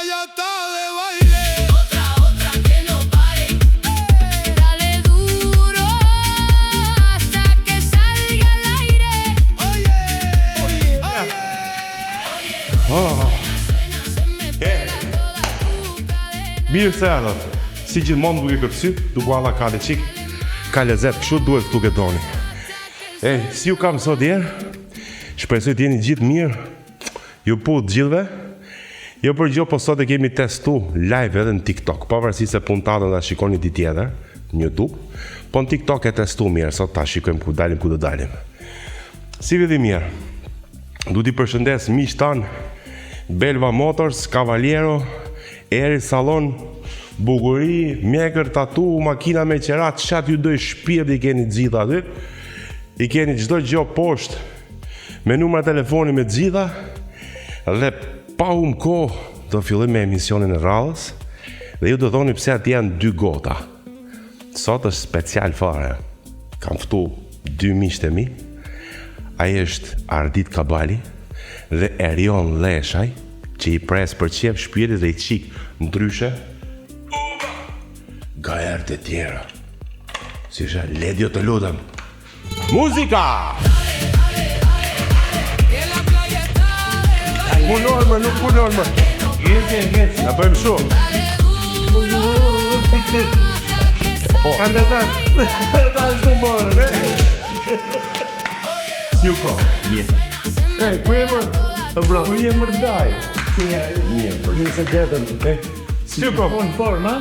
playa está de baile. Otra que no pare. Dale duro hasta que salga al aire. Oye, oye, Se me pega toda tu cadena. Mirë se ardhët. Si gjithmonë duke kërcyt, duke alla ka dhe qik, ka lezet, kështu duhet këtu ke doni. Si ju kam sot djerë, shpresoj t'jeni gjithë mirë, ju pu të gjithve, jo për gjo, po sot e kemi testu live edhe në TikTok, pavarësi se puntatën da shikoni di tjetër, në YouTube, po në TikTok e testu mirë, sot ta shikojmë ku dalim, ku do dalim. Si vidi mirë, du t'i përshëndes miq tanë, Belva Motors, Cavaliero, Eri Salon, Buguri, mjekër, tatu, makina me qerat, qatë ju doj shpirt i keni gjitha aty, i keni çdo gjë poshtë, me numra telefoni me gjitha, dhe pa kohë do fillojmë me emisionin e radhës, dhe ju do thoni pse aty janë dy gota. Sot është special fare, kam ftu dy miqtë e mi, ai është Ardit Kabali dhe Erion Leshaj, që i pres për qef shpirtit dhe i qik ndryshe nga erë të tjera. Si shë, ledjo të ludëm. Muzika! Punor më, nuk punor më. Na bëjmë shumë. Kandidat. Ta është morë. Si u ko? Ku e mërë? Bro, ku e mërë daj? Mirë se gjetëm. Si u ko? Në formë, ha?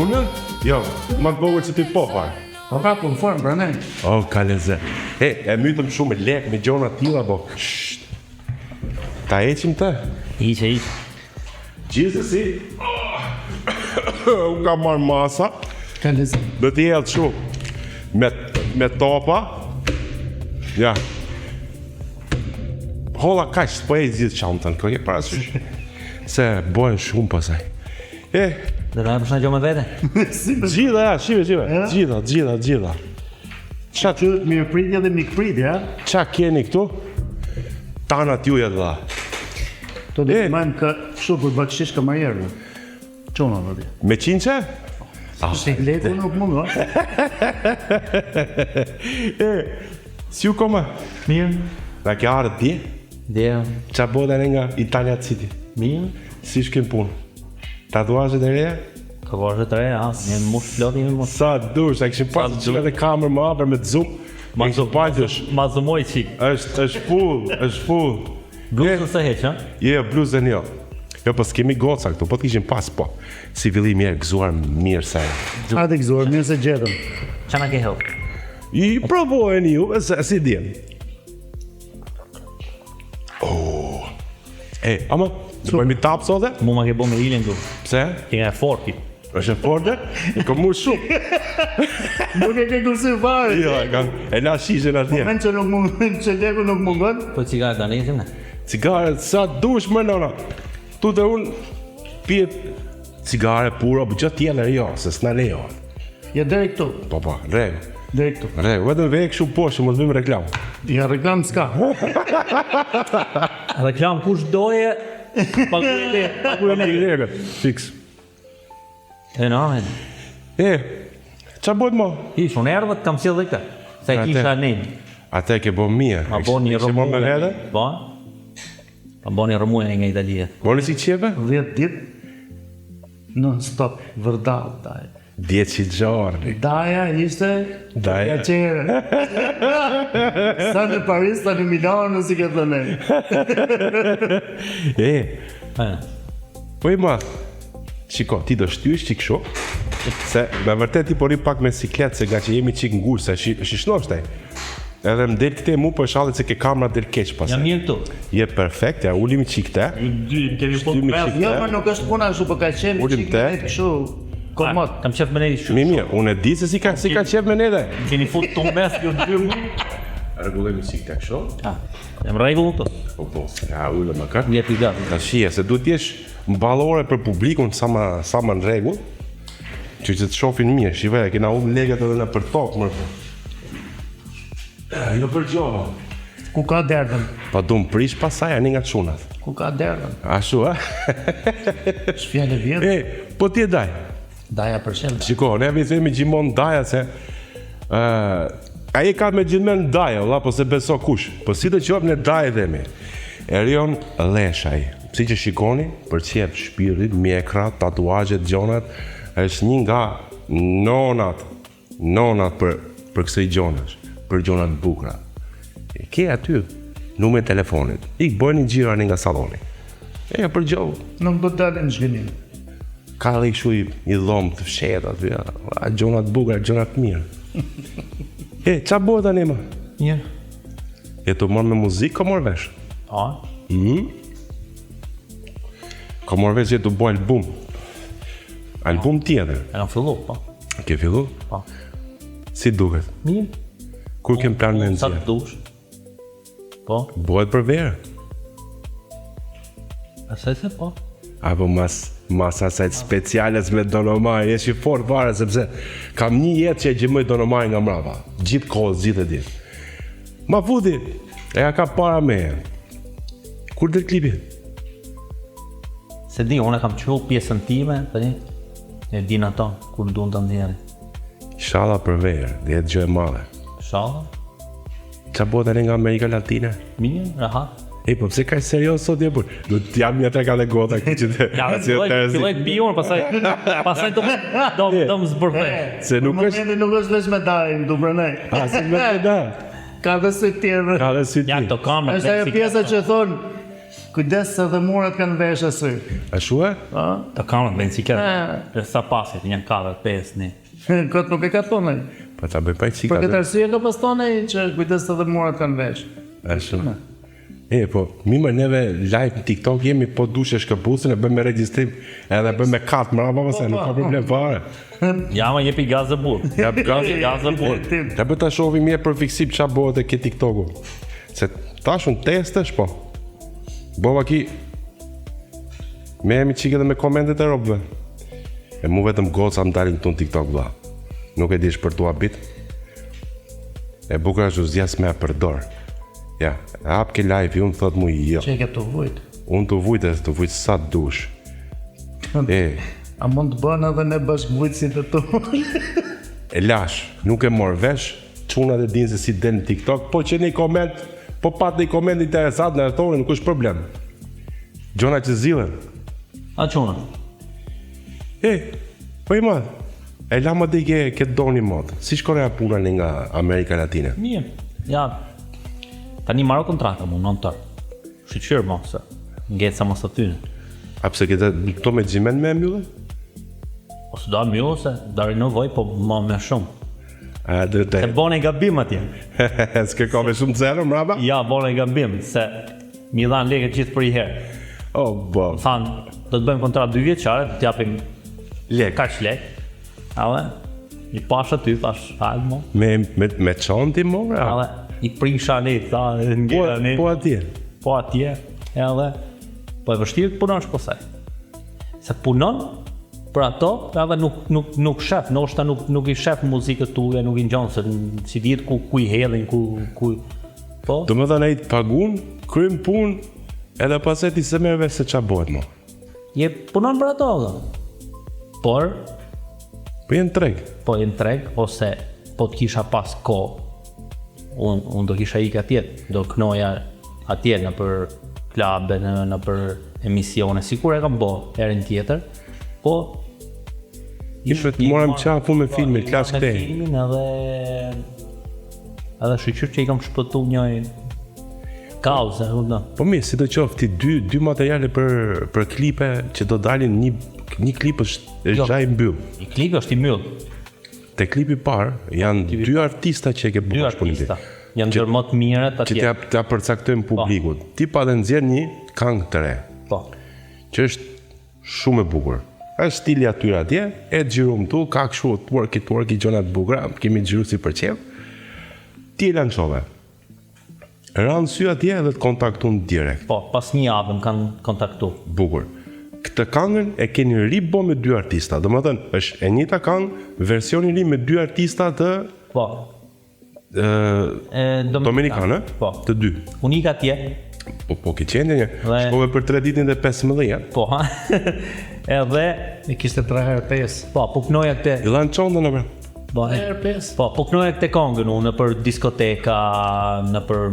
Unë? Jo, ma të bogër që ti po parë. Po ka në formë, pra ne. Oh, ka lezet. E mytëm shumë me lek, me gjona tila, bo. Shht. Ta eqim të? Iqe. Gjithësësi, unë ka marrë masa, Ka lezet. do t'i jelë shumë, me topa, ja. Holla kaq, po e gjithë qantën, ko je parasysh, se bojnë shumë pasaj. Dhe da me përshna gjo me vete? Gjitha, ja, shive, gjitha. Që mirë pritja dhe mikë pritja, ha? Qa keni këtu? Tana t'juja dha. To do të majmë ka shumë për bakshish ka marjerë. Qona dhe di. Me qinqe? Leku nuk mund, ha? Si u koma? Mirë. Dhe ke arët dje? Dhe, Qa boda nga Italia City? mirë. Si shkem punë? Tatuazhet e reja? Ka vazhë të reja, një mush floti, një mush. Sa dush, a këshim pas që edhe kamerë më apër me zoom. Ma Këshim pajtësh. Ma zëmoj qik. është full. Bluzën se heq, ha? Bluzën jo. Jo, po s'kemi goca këtu, po t'kishim pas po. Si fillim mirë, gëzuar mirë se. Ha të gëzuar, mirë se gjetëm. Qa na ke help? I provojnë ju, si djem. Ama, të bëjmë i tapë sote? Mu ma ke bo me ilin tu. Pse? Ke nga forti. është e forte? I kom mu shumë. Nuk e ke kursi fare. Jo, e na shishen atje. Men që nuk mungon, që leku nuk mungon. Po cigaret da nesim ne? Cigare, sa dush më nona. Tu dhe unë pjet cigare pura, po gjatë tjene jo, se s'na lejo. Ja deri këtu, Po, regu, deri këtu. vetëm vej kështu poshtë, mos bëjmë reklam. Ja reklam s'ka. Reklam kush doje, paguaj me. Legët, fix. E në ahen. Qa bojt mo? Ish, unë erdhët kam sjell dhe këta. Se kisha nejnë. Ate ke bo mija. Ma bo një rëmuj. Me rëmuj. edhe? Ba? Ma bo një rëmuj nga Italia. Boni si qepe? 10 ditë, non stop, vërdal, daj. 10 që gjarë. Daja ishte Daja. qere. Sa në Paris, sa në Milano, si ke thënë. Po i ma, shiko, ti do shtysh qik shu, se me vërtet ti pori pak me siklet, se nga që jemi qik ngush, se shishnoshtaj. Edhe më del këte mu për shallit se ke kamera del keq pas. Jam mirë këtu. Je perfekt, ja ullim qik te. Kemi Shtymi qik Jo, te. më nuk është puna kështu, po ka qenë Ulim qik te. në kështu, komod. Kam qef me nejtë shumë. Mirë, unë e di se si ka qef me nede. Keni fut të mes, jo të dyrë. Regullemi qik te kësho. Jam regull të. Po, ja ullë më kërë. Vje pigat. Ta shie, se duhet t'jesh mballore për publikun sa më në rregull, që të shohin mirë, shivej, kena ullë legat edhe në për tokë, mërë. Jo për gjova. Ku ka derdhën? Pa du më prish pasaj, ani nga çunat. Ku ka derdhën? Ashtu, a? Shfjale vjetë, Po ti e daj. daja për qelë. Shiko, ne vizemi gjithmonë daja se ai ka me gjithmonë daja, valla, po se beso kush. Po si të qoftë në daja themi. Erion Leshaj. Si që shikoni, përqep shpirit, mjekrat, tatuazhet, gjonat, është një nga nonat për kësaj gjonash, për gjonat bukra. Ke aty numrin e telefonit. Ik bëni gjira nga salloni. E për gjohë. Nuk do të dalin në zhvillim. Ka dhe kështu i dhomë të fshet aty, gjonat bukra, gjonat mirë. Qa bëhet tani më? Mirë. E të morë me muzikë, ka morë vesh? A? Ka morë vesh që të bëj album. Album tjetër. E kam fillu, po. Ke fillu? Po. Si duket? Mirë. Kur kem plan me Sa nëzirë? të dush. Po. Bëhet për verë? Asaj se po. Apo mas asajt speciales me Donomaj, jesh i fort fare, sepse kam një jetë që e gjimoj Donomaj nga mrapa. Gjithë kohës, gjithë e ditë. Ma futi, e ka para me e. Kur dhe klipi? Se di, unë e kam qu pjesën time, tani, e din ato, kur duan të ndjeri. Shala për verë, dhe jetë gjë e madhe. Shala, Qa bëhet tani nga Amerika Latine? mirë, rahat. Po pse ka serios sot je për? Do të jam një ka dhe gota që të... Ja, filloj të pion, pasaj do më zbërthej. Se nuk Në është... momenti nuk është veç me dajnë, du brënej. A, si me të da. Ka dhe sy tjerë. Ka dhe sy Ja, ti. këto kamerë, Është ajo pjesa që thonë, kujdes se dhe murat kanë vesh e sy. A shu e? Të kamerë, bëjnë si këtë, sa pasit, një 4-5, një. Këtë nuk e ka thonë. Pa ta bëj pa i qika Për këtë arsye ka pas thonë që kujdes se dhe murat kanë vesh. A shu? Po, mi më neve live në TikTok jemi po dushe shkëpusin e bëjmë me registrim edhe bëjmë me katë mrapa pëse, nuk ka problem fare. Ja, ma jepi gazë burë. Jap gazë. Gazë burë. Ta bëj ta shohim mirë për fiksim qa bëhet e ke TikToku. Se tash unë testesh po. Bova ki me jemi qike dhe me komentet e robëve. E mu vetëm goca më dalin këtu në TikTok vla. Nuk e dish për tu abit. E bukra është zjas me a përdor. Ja, e hap ke live, unë thot mu jo. Që e ke të vujt. Unë të vujt sa të dush. A mund të bënë edhe ne bashkë vujtësit e tu? E lash, nuk e mor vesh, çunat e dinë se si del në TikTok, po që një koment, po pat një koment interesant në rëtore, nuk është problem. Gjona që zilën. A quna? Po i madh, e la më dhe ke doni mod. Si shkore a puna një nga Amerika Latine? Mirë. Ja, tani marrë kontrata mu, non tërë. Shqyqyrë mo, se ngetë sa mos të tyne. A pse këto me gjimen me mjullë? Ose da mjullë se da rinovoj, po ma me shumë. A, dhe Se bone gabim atje. s'ke ka me shumë zero, mraba? Ja, bone gabim, se mi dhanë leke gjithë për i herë. Bo. Thanë, do të bëjmë kontratë 2 vjeçare, të japim Lek. kaq lek. Edhe, i pash aty, thash, falë mo. Me qanti, mo, mra? Edhe, i prisha ne, tha, ngjera ne. Po atje. Po atje, edhe, po e vështirë të punosh po saj. Se punon, për ato, edhe nuk shef, ndoshta nuk i shef muzikët tuaja, nuk i ngjon se si dihet ku i hedhin, ku po. Do më thënë ai të pagun, krym pun, edhe pas e ti se merve se qa bëhet, mo. Je punon për ato, dhe. Por, Po jenë treg. po jenë treg, ose po të kisha pas kohë, unë do kisha ik atje, do knoja atje në për klabe, në për emisione, sikur e kam bo herën tjetër, po Ishve të moram qafu me filmin, klas me këtej. filmin edhe shqyqyr që i kam shpëtu një kauze, Po mirë, si do qofti dy materiale për klipe që do dalin një klip është Jo. gjaj mbyll. i klipi është i myllë, Te klipi parë janë dy artista që e ke 2 bërë shpënimin. artista, janë ndër më të mirët Që atje, t'ja përcaktojmë publikut. Ti pa dhe nxjerr një këngë të re, po, që është shumë e bukur. Është stili atyre atje, e xhirum tu, ka kështu twerky gjona të bukura, kemi xhiru si për qef. Ti e lançove. Ranë sy atje dhe të kontaktun direkt. po, pas një javë më kanë kontaktu. Bukur. Këtë këngën e keni ribo me 2 artista. Do më thënë, është e njëjta këngë, versioni ri me 2 artista të Po, Dominikan, Po. Të dy. Unë ik atje, Po ke qenë një. Dhe- Shkove për 3 ditën e 15. po, ha. Edhe, I kishte 3 herë 5. po, punoja këte, I lanë çondën apo? po, Herë 5. po, punoja këte kongën unë, në për diskoteka, në për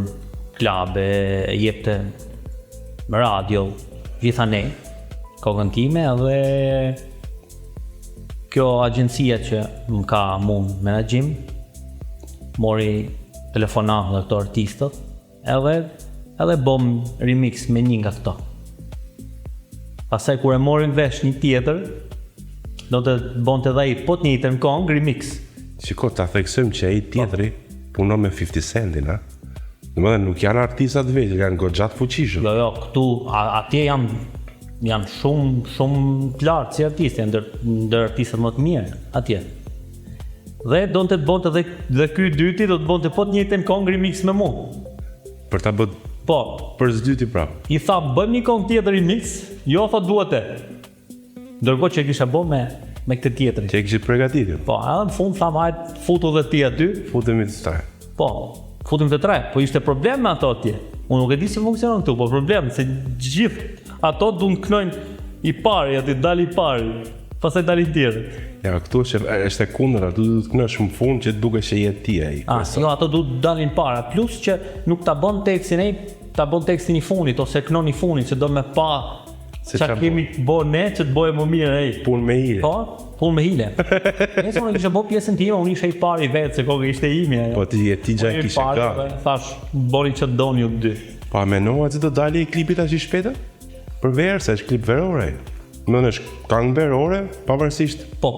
klabe, jepte me radio, gjitha ne, kongën time, edhe kjo agjencia që më ka mund menaxhim, mori telefonat dhe këto artistët, edhe bom remix me një nga këto. Pastaj kur e morin vesh një tjetër, do të bonte dhe ai po të njëjtën kong remix. Shiko, ta theksojmë që ai tjetri punon me 50 Centin, ha? Domethënë nuk janë artistat vetë, janë goxha të fuqishëm. Jo, këtu atje janë shumë të lartë si artistë, janë ndër artistët më të mirë atje. Dhe donte të bonte dhe ky dyti do të bonte po të njëjtën kong remix me mua. Për ta bërë Po, për zdyti prapë. i tha bëjmë një kong tjetër remix, jo tha duhet e. Ndërkohë që e kisha bë me këtë tjetrin. Që e kishit përgatitur. Po, edhe në fund tha hajt futu dhe ti aty. Futemi të tre. Po, futim të tre, po ishte problem me ato atje. Unë nuk e di si funksionon këtu, po problem se gjithë ato du në knojnë i pari, aty dali i pari, pastaj dali i tjetër. Ja, këtu është e kundër, aty du të kënosh në fund që të duke që jetë ti ai. Jo, ato du të dalin para, plus që nuk ta bën tekstin ai, ta bën tekstin i funit ose kënon i funit që do me pa Se çka qa kemi të bëjë ne që të bëjë më mirë ai. Punë me hile. Po, punë me hile. Nëse unë kisha bërë pjesën time, unë isha i pari vetë se koka ishte ime ajo. Po ti gja Unë i kishe pari, ka. dhe Thash, boni që doni ju dy. Pa menova që do dali i klipi tash i shpejtë? Për verë, se është klip verore. Më në është këngë verore, pavarësisht. Po,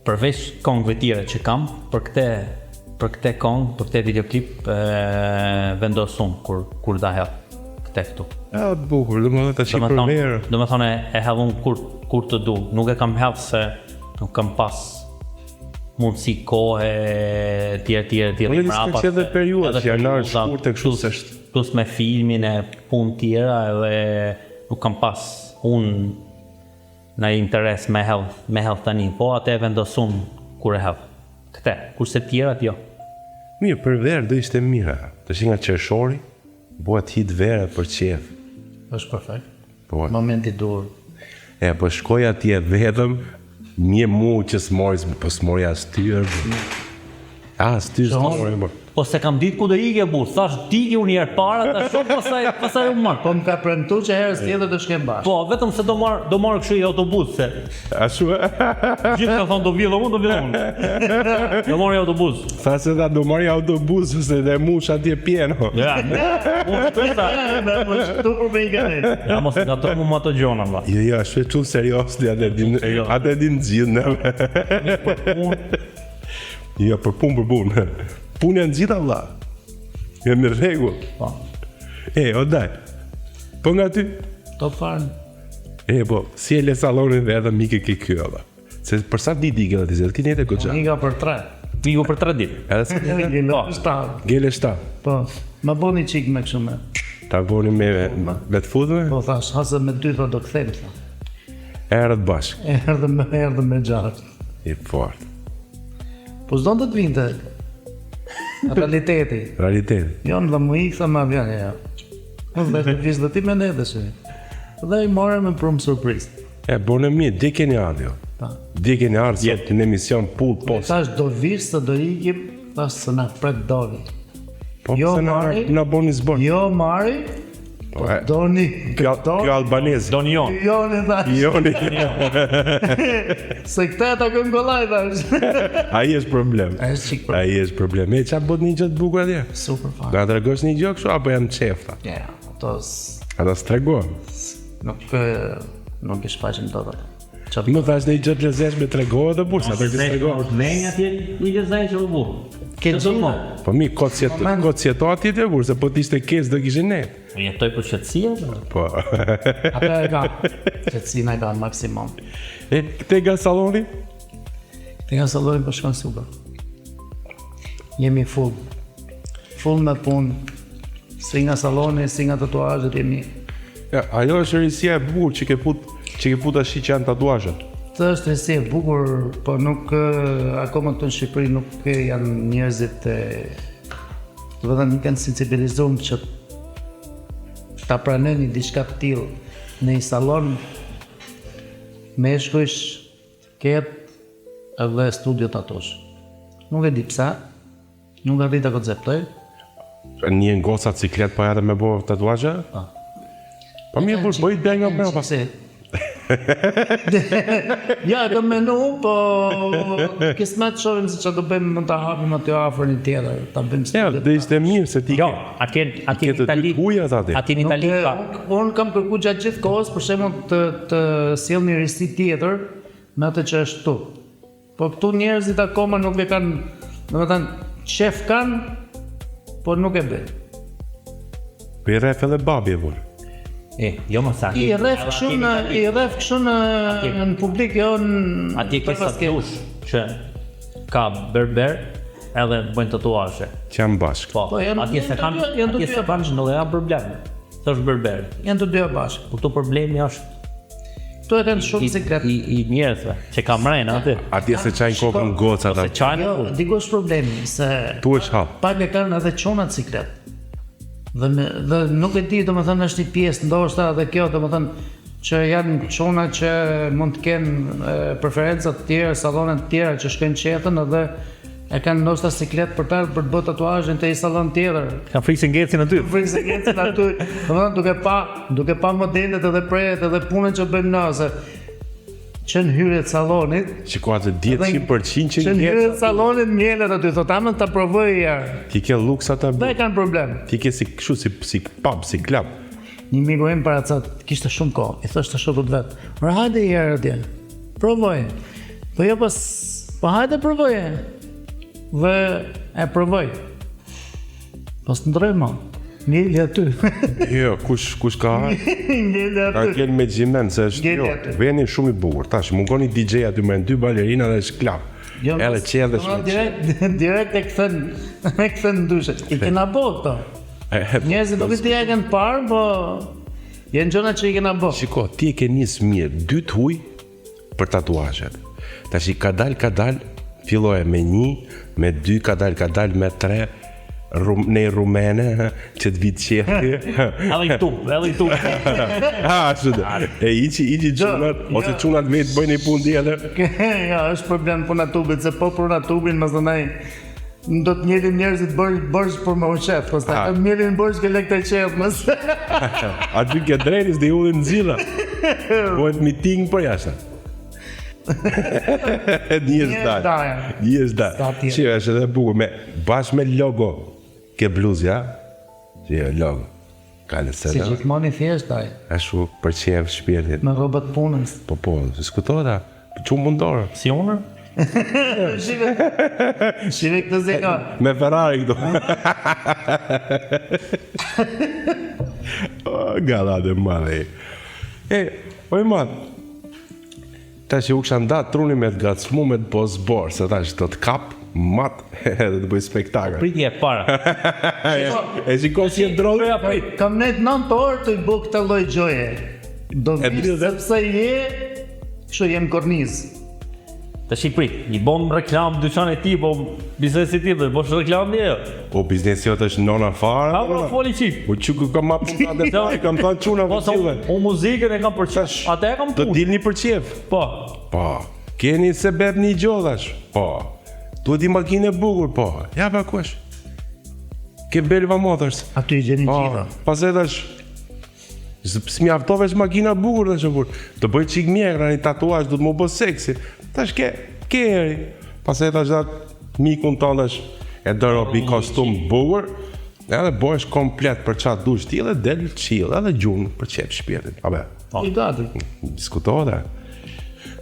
përveç kongëve tjera që kam, për këtë kongë, për këtë videoklip vendosum kur dahet këtë këtu. Ja, bukur, dhe më dhe tash i për verë. Do me thonë e hedhun kur të du. Nuk e kam hedhë se nuk kam pas mundësi kohë tjera. Unë disë ka që edhe periudat që janë nërë shkurë të kështu se është. Plus me filmin e punë tjera edhe nuk kam pas unë në interes me hedhë tani, po atë e vendosum kur e hedhë. Këte, kurse tjerat jo. Mirë, për verë do ishte mira. Të shi nga qershori, buat hit verë për qef. Është perfekt. Po, Momenti dur. po shkoj atje vetëm, një mu që s'mori, po s'mori as tyr. S'tyr s'mori, po. Po se kam ditë ku do ikje burr, thash digi unë herë para, tash shoh pastaj u marr. Po më ka premtuar që herës tjetër të shkem bashkë. Po, vetëm se do marr kështu i autobus se Ashtu, gjithë ka thonë do vjedh unë. Do marr autobus. tha se da do marri autobus, se dhe mush atje pjeno. Ja. Unë shpesa. Tu për me i ganet. Ja mos ngatoj mu ato gjona valla. Jo, është shumë serios, atë din gjithë në. Jo, për punë. Punë janë gjitha vlla. Jam në rregull. Po. O daj. Po nga ty? Top farn. Po, si e le salonin dhe edhe mike ke kjo valla. Se për sa ditë i gjelë të zedë, këni jetë e goxha. Nga për 3. Viku për 3 ditë. Edhe se Gjelë 7. gjelë 7. Po, më boni qik me kështu me. Ta boni me të futme, Po thash, hasë me 2 tha do këthejmë tha. erët bashkë. Erdhe me 6. I fort. Po s'do të vinte. Realiteti. Realiteti. Jo, në dhe mu ikë, tha më avion, ja. Unë dhe të vishë dhe ti me ne dhe shi. Dhe i more me prumë surprizë. Bone mirë, di keni ardhjo. Ta. Di keni ardhjo sot në emision pull post. Thash do vishë se do ikim, thash se na pret dovi. Po Jo, pëse Mari. na boni zbor. Jo, Mari, Po, doni. Kjo albanez. Doni jon. Joni, thash. Joni. Se këta e ta këm kollaj, thash. Ai është problem. është qik për. Ai është problem. Qa bot një gjë të bukur atje? Super fan. Na tregosh një gjë kështu apo janë qefta? Ja, ato Ata s'tregojnë. nuk i shfaqim do të. Më thash një gjë të lezetshme tregohet dhe bursa, atë që s'tregojnë. Venja atje i lezaj që u bu. Ke gjithë. Po mi, kot sjeto atje të bursa, po t'ishte kes do kishe ne. Jetoj për qetësia. Po. Ata e ka. Qetësina e ka maksimum. Këte nga saloni? Te nga sallonin për shkon super. Jemi full. Full me punë. Si nga saloni, si nga tatuazhet jemi. Ja, ajo është rësia e bukur që ke put ashi që janë tatuazhet. Të është rësi e bukur, po nuk akoma këtu në Shqipëri nuk janë njerëzit do të thënë kanë sensibilizuar që ta pranojnë diçka të tillë në një sallon meshkujsh ketë edhe studio tatush. Nuk e di pse, nuk arrita konceptoj. Një goca ciklet po edhe me bo tatuazhe? Po mirë, po bëjt bërë nga brava. Ja, e kam menu, po kismet shohim se çfarë do bëjmë më ta hapim aty afër një tjetër, ta bëjmë Ja, studio. dhe ishte mirë se ti Jo, atje ke në të Itali. dy hujat aty. Atje në Itali ka. Unë kam kërkuar gjatë gjithë kohës, për shembull të sjell një risi tjetër me atë që është këtu. Po këtu njerëzit akoma nuk e kanë, domethënë shef kanë, por nuk e bëjnë. Për i ref edhe babi e vull. Jo më sa. I rref kështu në publik, jo në Atje ke tatush që ka berber edhe bëjnë tatuazhe. Që janë bashkë. Po, Po, janë- atje se kanë, janë të atje dy se kanë nuk e ka problem. Thësh berber. Janë të dyja bashkë. Po këtu problemi është Këtu e kanë shumë sekret. i njerëzve që ka mrejnë aty. Atje se qajnë kokën gocat Se aty. çajnë Jo, ku. diku është problemi se Tu është hap. pak e kanë edhe çonat siklet. Dhe nuk e di, domethënë është një pjesë ndoshta edhe kjo, domethënë që janë çona që mund të kenë preferenca të tjera, sallone të tjera që shkojnë qetën edhe e kanë ndoshta siklet për të bërë tatuazhin te një sallon tjetër. Ka frikë se ngecin aty. Frikë ngecën aty, domethënë duke pa modelet edhe prejet edhe punën që bëjmë na se që në hyrjet salonit, Shiko atë 10% që që në hyrjet ngjetë. salonit mjelet aty, thot amën ta provoj herë. Ti ke luks ata Dhe kanë problem. Ti ke si kështu si pub, si klub. Një miku im para ca kishte shumë kohë, i thoshte shokut vet, "Ora hajde një herë atje. Provoj." Po jo po hajde provoje. Dhe e provoj. Pas ndroj më. Njeli aty. Jo, kush ka ardhur? Njeli Ka aty. kënë me gjimen, se është Gjeli jo, aty. veni shumë i bukur. Tash, mungon një DJ aty me dy balerina dhe është klap. Jo, Edhe qenë dhe shumë direkt e kthen ndyshe. I kena bo këto. Njerëzit nuk i ja kanë parë, po janë gjëra që i kena bo. Shiko, ti e ke njës mirë, 2 huj për tatuazhet. Tash i ka dal, filloje me 1, me 2, ka dal me 3, ne rumene, që të vitë qefi. Edhe i tu. Ashtu dhe. E iqi qunat, ose qunat vetë bëjnë i punë tjetër. Ja, është problem puna tubit, se po puna tubin, më thënaj, do të njelin njerëzit bërsh për më uqef, po sta, njelin bërsh ke lek të qef, mësë. Aty ke drejtis dhe ullin zila. Bojt meeting për jashtë. Njës dal. Stati. Që është edhe bukur, bashkë me logo ke bluzja, që jo logo. Ka në Si sëtë, gjithmoni thjesht, taj, ashtu për qef shpirtit. me robat punës. Po, s'kutoda, që mundorë. Si unë? Shive këtë zeka. Me Ferrari këto. Galade madhe. Oj madhe. Ta që u kësha nda truni me të gacmu me të po zborë, se ta që të të kap, mat, edhe të bëj spektakl. Pritje e para. E shiko si e ndrodhe? Kam net 9 orë të i bu këtë lloj gjoje. Do E vish di dhe- sepse kështu jem korniz. Tash i prit, i bom reklam dyqan e ti, po biznesi ti, dhe bosh reklam një. O, biznesi jote është nona fara. A po foli qik. O, që ka ma punta dhe ta, kam thënë quna Po për sa cilve. unë muzikën e kam për qef. Ate e kam Do punë. dilni për qef. Po. Po, keni se beb një gjodhash. Po, duhet i makinë e bukur, po. Ja pa kush. Ke Belva Motors. Aty i gjeni Po, gjitha. pas e tash, s'mjaftovesh makina bukur dhe shëpur. Të bëj qik mjekra, një tatuazh, du të më bë seksi. Tash ke eri. Pas e tash datë mikun të tash e dëropi kostum bukur, edhe bëhesh komplet për qatë dush ti, edhe del chill, edhe gjunë për qep shpirtin. Abe, I gati. diskutohet e.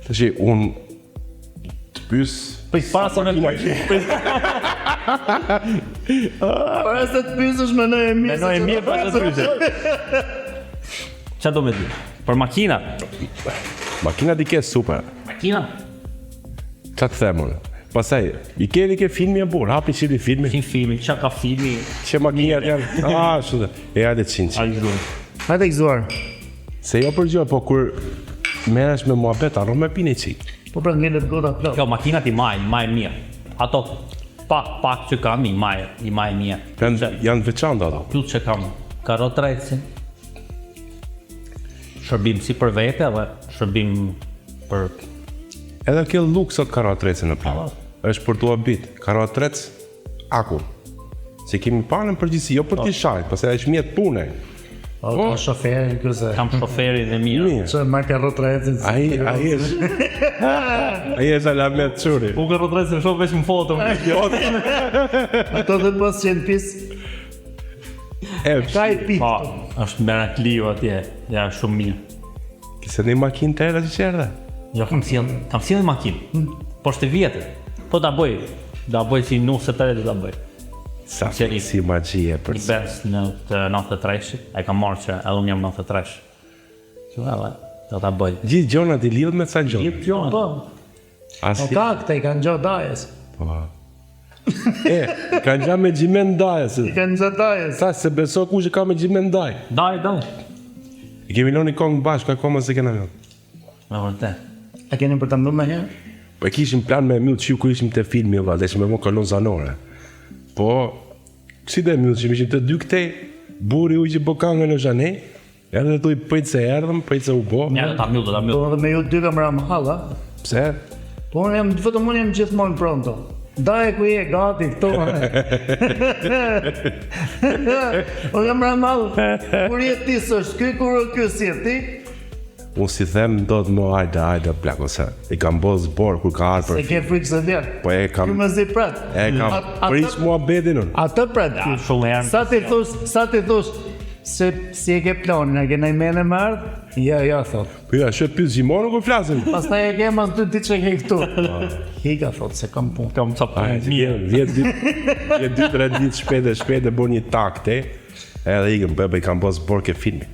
Tash unë të pys... Po i para se në Para se të pyesësh me nëjë mirë. Menoj e mirë për të pyse. Qa do me dy? Për makina? Makina di ke super. Makina? Qa të themur? Pasaj, i keni ke filmi e burë, hapi qiti filmi. Qin filmi, qa ka filmi? Që makinat janë, shudhe, e hajde qinë. A i zonë. Hajde gëzuar. Se jo për gjë, po kur meresh me muhabet, arro me pini qik. Po pra ngelet goda plot. Kjo makinat i maj mirë. Ato Pak që kam, i maj mija. Janë veçanta ato. Plus që kam karot recin, shërbim si për vete dhe shërbim për... Edhe kjo luksot karatrecin në plan. Është për tu abit. Karatrec, aku. Se kemi parë në përgjithësi, jo për t'i shajt, pastaj është mjet pune. Ka shoferi këse. Kam shoferi dhe mirë. Që marka rotrecin. Ai është. Ai është alamet çuri. U ka rotrecin shoh veç në foto. Ato dhe të mos qenë pis. Ka i pit. Po, është merakliu atje, ja shumë mirë. Kise një makinë të era që qërë? Jo, kam sjellë makinë. Po shtë vjetër. Po ta bëj si nusë të re ta bëj. Sa si magjie për Një bes në të 93, e kam marrë që edhe unë jam 93. Që edhe, do ta bëj. Gjithë gjonat i lidhë me ca gjonë? Gjithë gjonat. Po, Asë ka këta i kanë gjohë dajes. Po. Kanë gja me gjimen dajes. I kanë gjohë dajes. Sa se beso ku që ka me gjimen daj. Daj. I kemi loni kongë bashkë, akoma se kena mjënë. Me vërtet. A keni për të mdu me herë? Po e kishim plan me mjëllë që ku ishim të filmi, dhe ishim me më kolon zanore. Po, si dhe mjëllë që ishim të dy këtej, buri u që po kangë në zhane, edhe tu i pëjtë se erdhëm, pëjtë se u bo. Ja, ta mjëllë. Po dhe me ju dy kam ramë hala. Pse? Po vetëm unë jam gjithmonë pronto. Daj ku je, gati, këto. Unë jam ramë hala. Kur je ti s'është ky, kur ky si je ti? Unë si them do të më hajde plak, ose i kam bo zborë kur ka arë Se për ke frikë se vjen. Po e kam, Ky më zi prat. prish mua bedin unë. Atë prat. Shumë herë. Sa ti thush se si e ke planin, a ke në imene më ardhë? Ja, thot. Po ja, shë pys gjimonë ku flasin. Pastaj e ke mas ty ti që ke këtu. Hika, thot, se kam punë. Kam ca Ai, mirë. 2-3 ditë shpejt e bo një takte, edhe ikëm, bëbë i kam bo zborë ke filmi.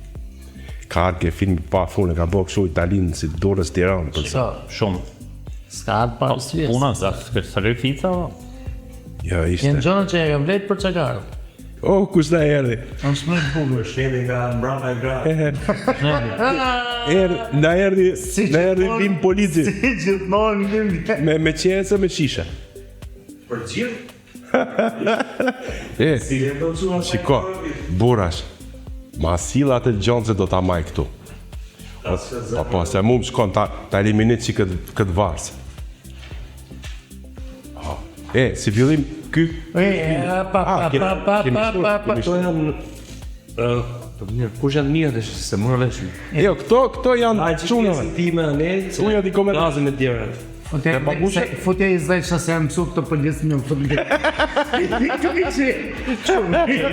Ka arë ke filmi pa funë, ka bo kështu Italinë si dorës Tiranë. Për Sa, Shumë. s'ka atë pa arsyes. Puna, sa rifica, Jo, ishte. Jenë gjona që e kam vlet për që karë. Oh, kush da erdi? Në shmët bugur. Shemi nga mbrapa e gra. Na erdi bim polici. Si gjithmonë vim. Me qese, me shisha. Për gjithë, Shiko, burash, ma sila të gjonë se do ta maj këtu. Po, se mu më shkon ta eliminit që këtë varsë. Si fillim, ky... këto janë... Kush janë mirë dhe se mërë vesh. Jo, këto janë qunëve. Time ne, Unë jati komentar. gazën e tjera. Futja i zdaj që se jam mësu këtë pëllis një fëllit.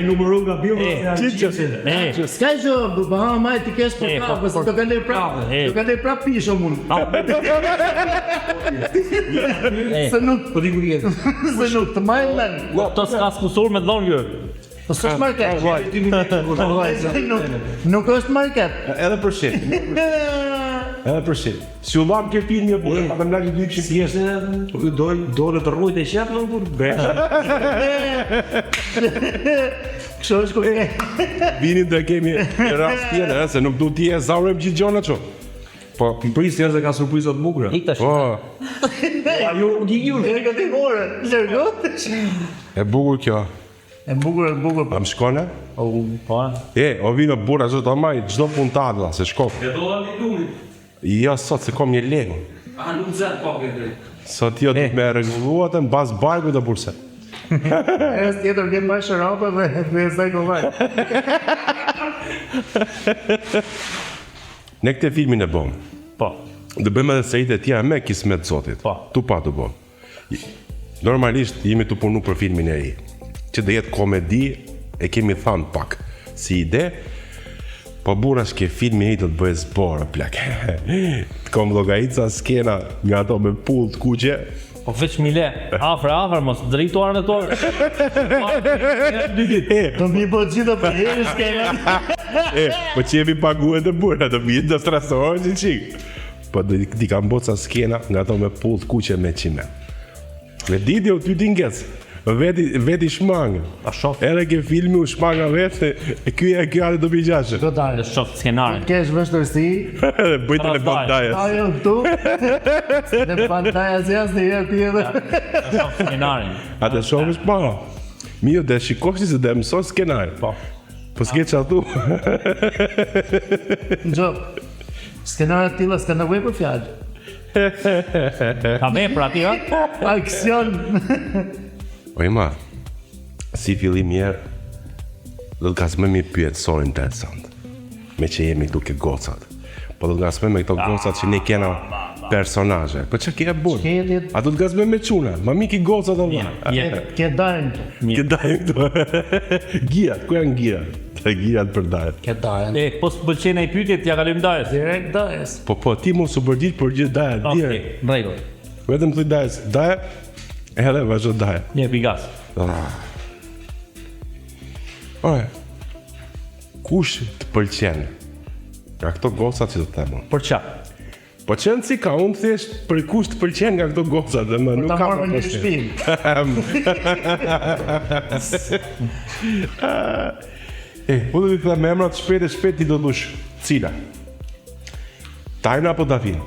Numëru nga bjurë. S'ka që, bëha maj ti kesh për kapë, se të këndej prapë. Të këndej prapë pisho mund. Se nuk, Po di kur jetë. se nuk të majnë lënë. To s'ka skusur me dhonë gjë. Po s'është market. Nuk është market. Edhe për shit. Edhe për shit. Si u lam ke filmi e burë, pa të mlaqë 2 këshim. Si është dole të rrujt e shetë në kur bërë. Kështu është kur e. Vini dhe kemi rast tjene, se nuk du t'je zaurem gjithë gjona që. Po, Më prisë njerë se ka surprizat bukura. Ik tash. po, E këtë i more. Lërgot. e bukur kjo. E bukur. A më shkone? Po. O vino bura që të maj, gjdo puntat dhe, se shko. E do da një dumi. Jo, sot se kom një lego. A nuk zërë pak e drejt. Sot jo të me reguluat në bas bajku dhe burse. E së tjetër kemë bashkë shërapë dhe e saj kovaj. Ne këte filmin e bom. Po. Dhe bëjmë edhe sejt e tja me kismet zotit. Po. Tu pa të bom. Normalisht jemi të punu për filmin e ri. Që dhe jetë komedi, e kemi thanë pak si ide, po burash ke filmi e i të bëjë zborë, plak. Kom logajica skena nga ato me pull të kuqe. Po veç mi le. Afër, mos drejtuar në torë. Të mi po gjitha për herë shkena. Po që jemi paguën të bura, të vitë të strasohën që qikë. Po di kam boca skena nga ato me pull të kuqe me qime. Me didi o ty t'ingec. Veti shmangë. Pa shoh. Edhe ke filmi u shmanga vetë, e ky atë do bëjgjashë. Do dalë. Të shoh skenarin. Kesh vështërsi, Bëjtë në pantajes. ajo këtu, në pantaja si asë një herë tjetër. Të shoh skenarin. A të shohësh pa. Mio dhe shikosh se dhe mëson skenar. Po. Po s'ke çatu. Gjo, skenarët tila s'ka nevoj për fjallë. Ka vepra aty, ha? Aksion. O ima, si fillim njerë, do të gazmemi pyet so interesant. Me që jemi duke gocat. Po do të gazmemi me këto gocat që ne kena personazhe. Po çka ke bën? Shkelit. A do të gazmemi me çuna? Ma miki gocat Allah. Ke dajnë. Ke dajmë këtu. Girat, ku janë girat? Të girat për dajet. Ke dajnë. E, po s'pëlqen ai pyetjet, ja kalojmë dajes. Direkt dajes. Po, ti mos u bërdit për gjithë dajet. Okej, Direkt. në rregull. Vetëm thuj dajes. Daje, edhe vazhdo daje. Një pigas. Ore, kush të pëlqen? Nga këto gocat që të themun. Për ç'a? Po qenë si ka, unë thjesht për kush të pëlqen nga këto gocat dhe më nuk Ta ka marrë një shpim. Po do t'i them emrat shpejt ti do dush. Cila? Tajna apo Dafina?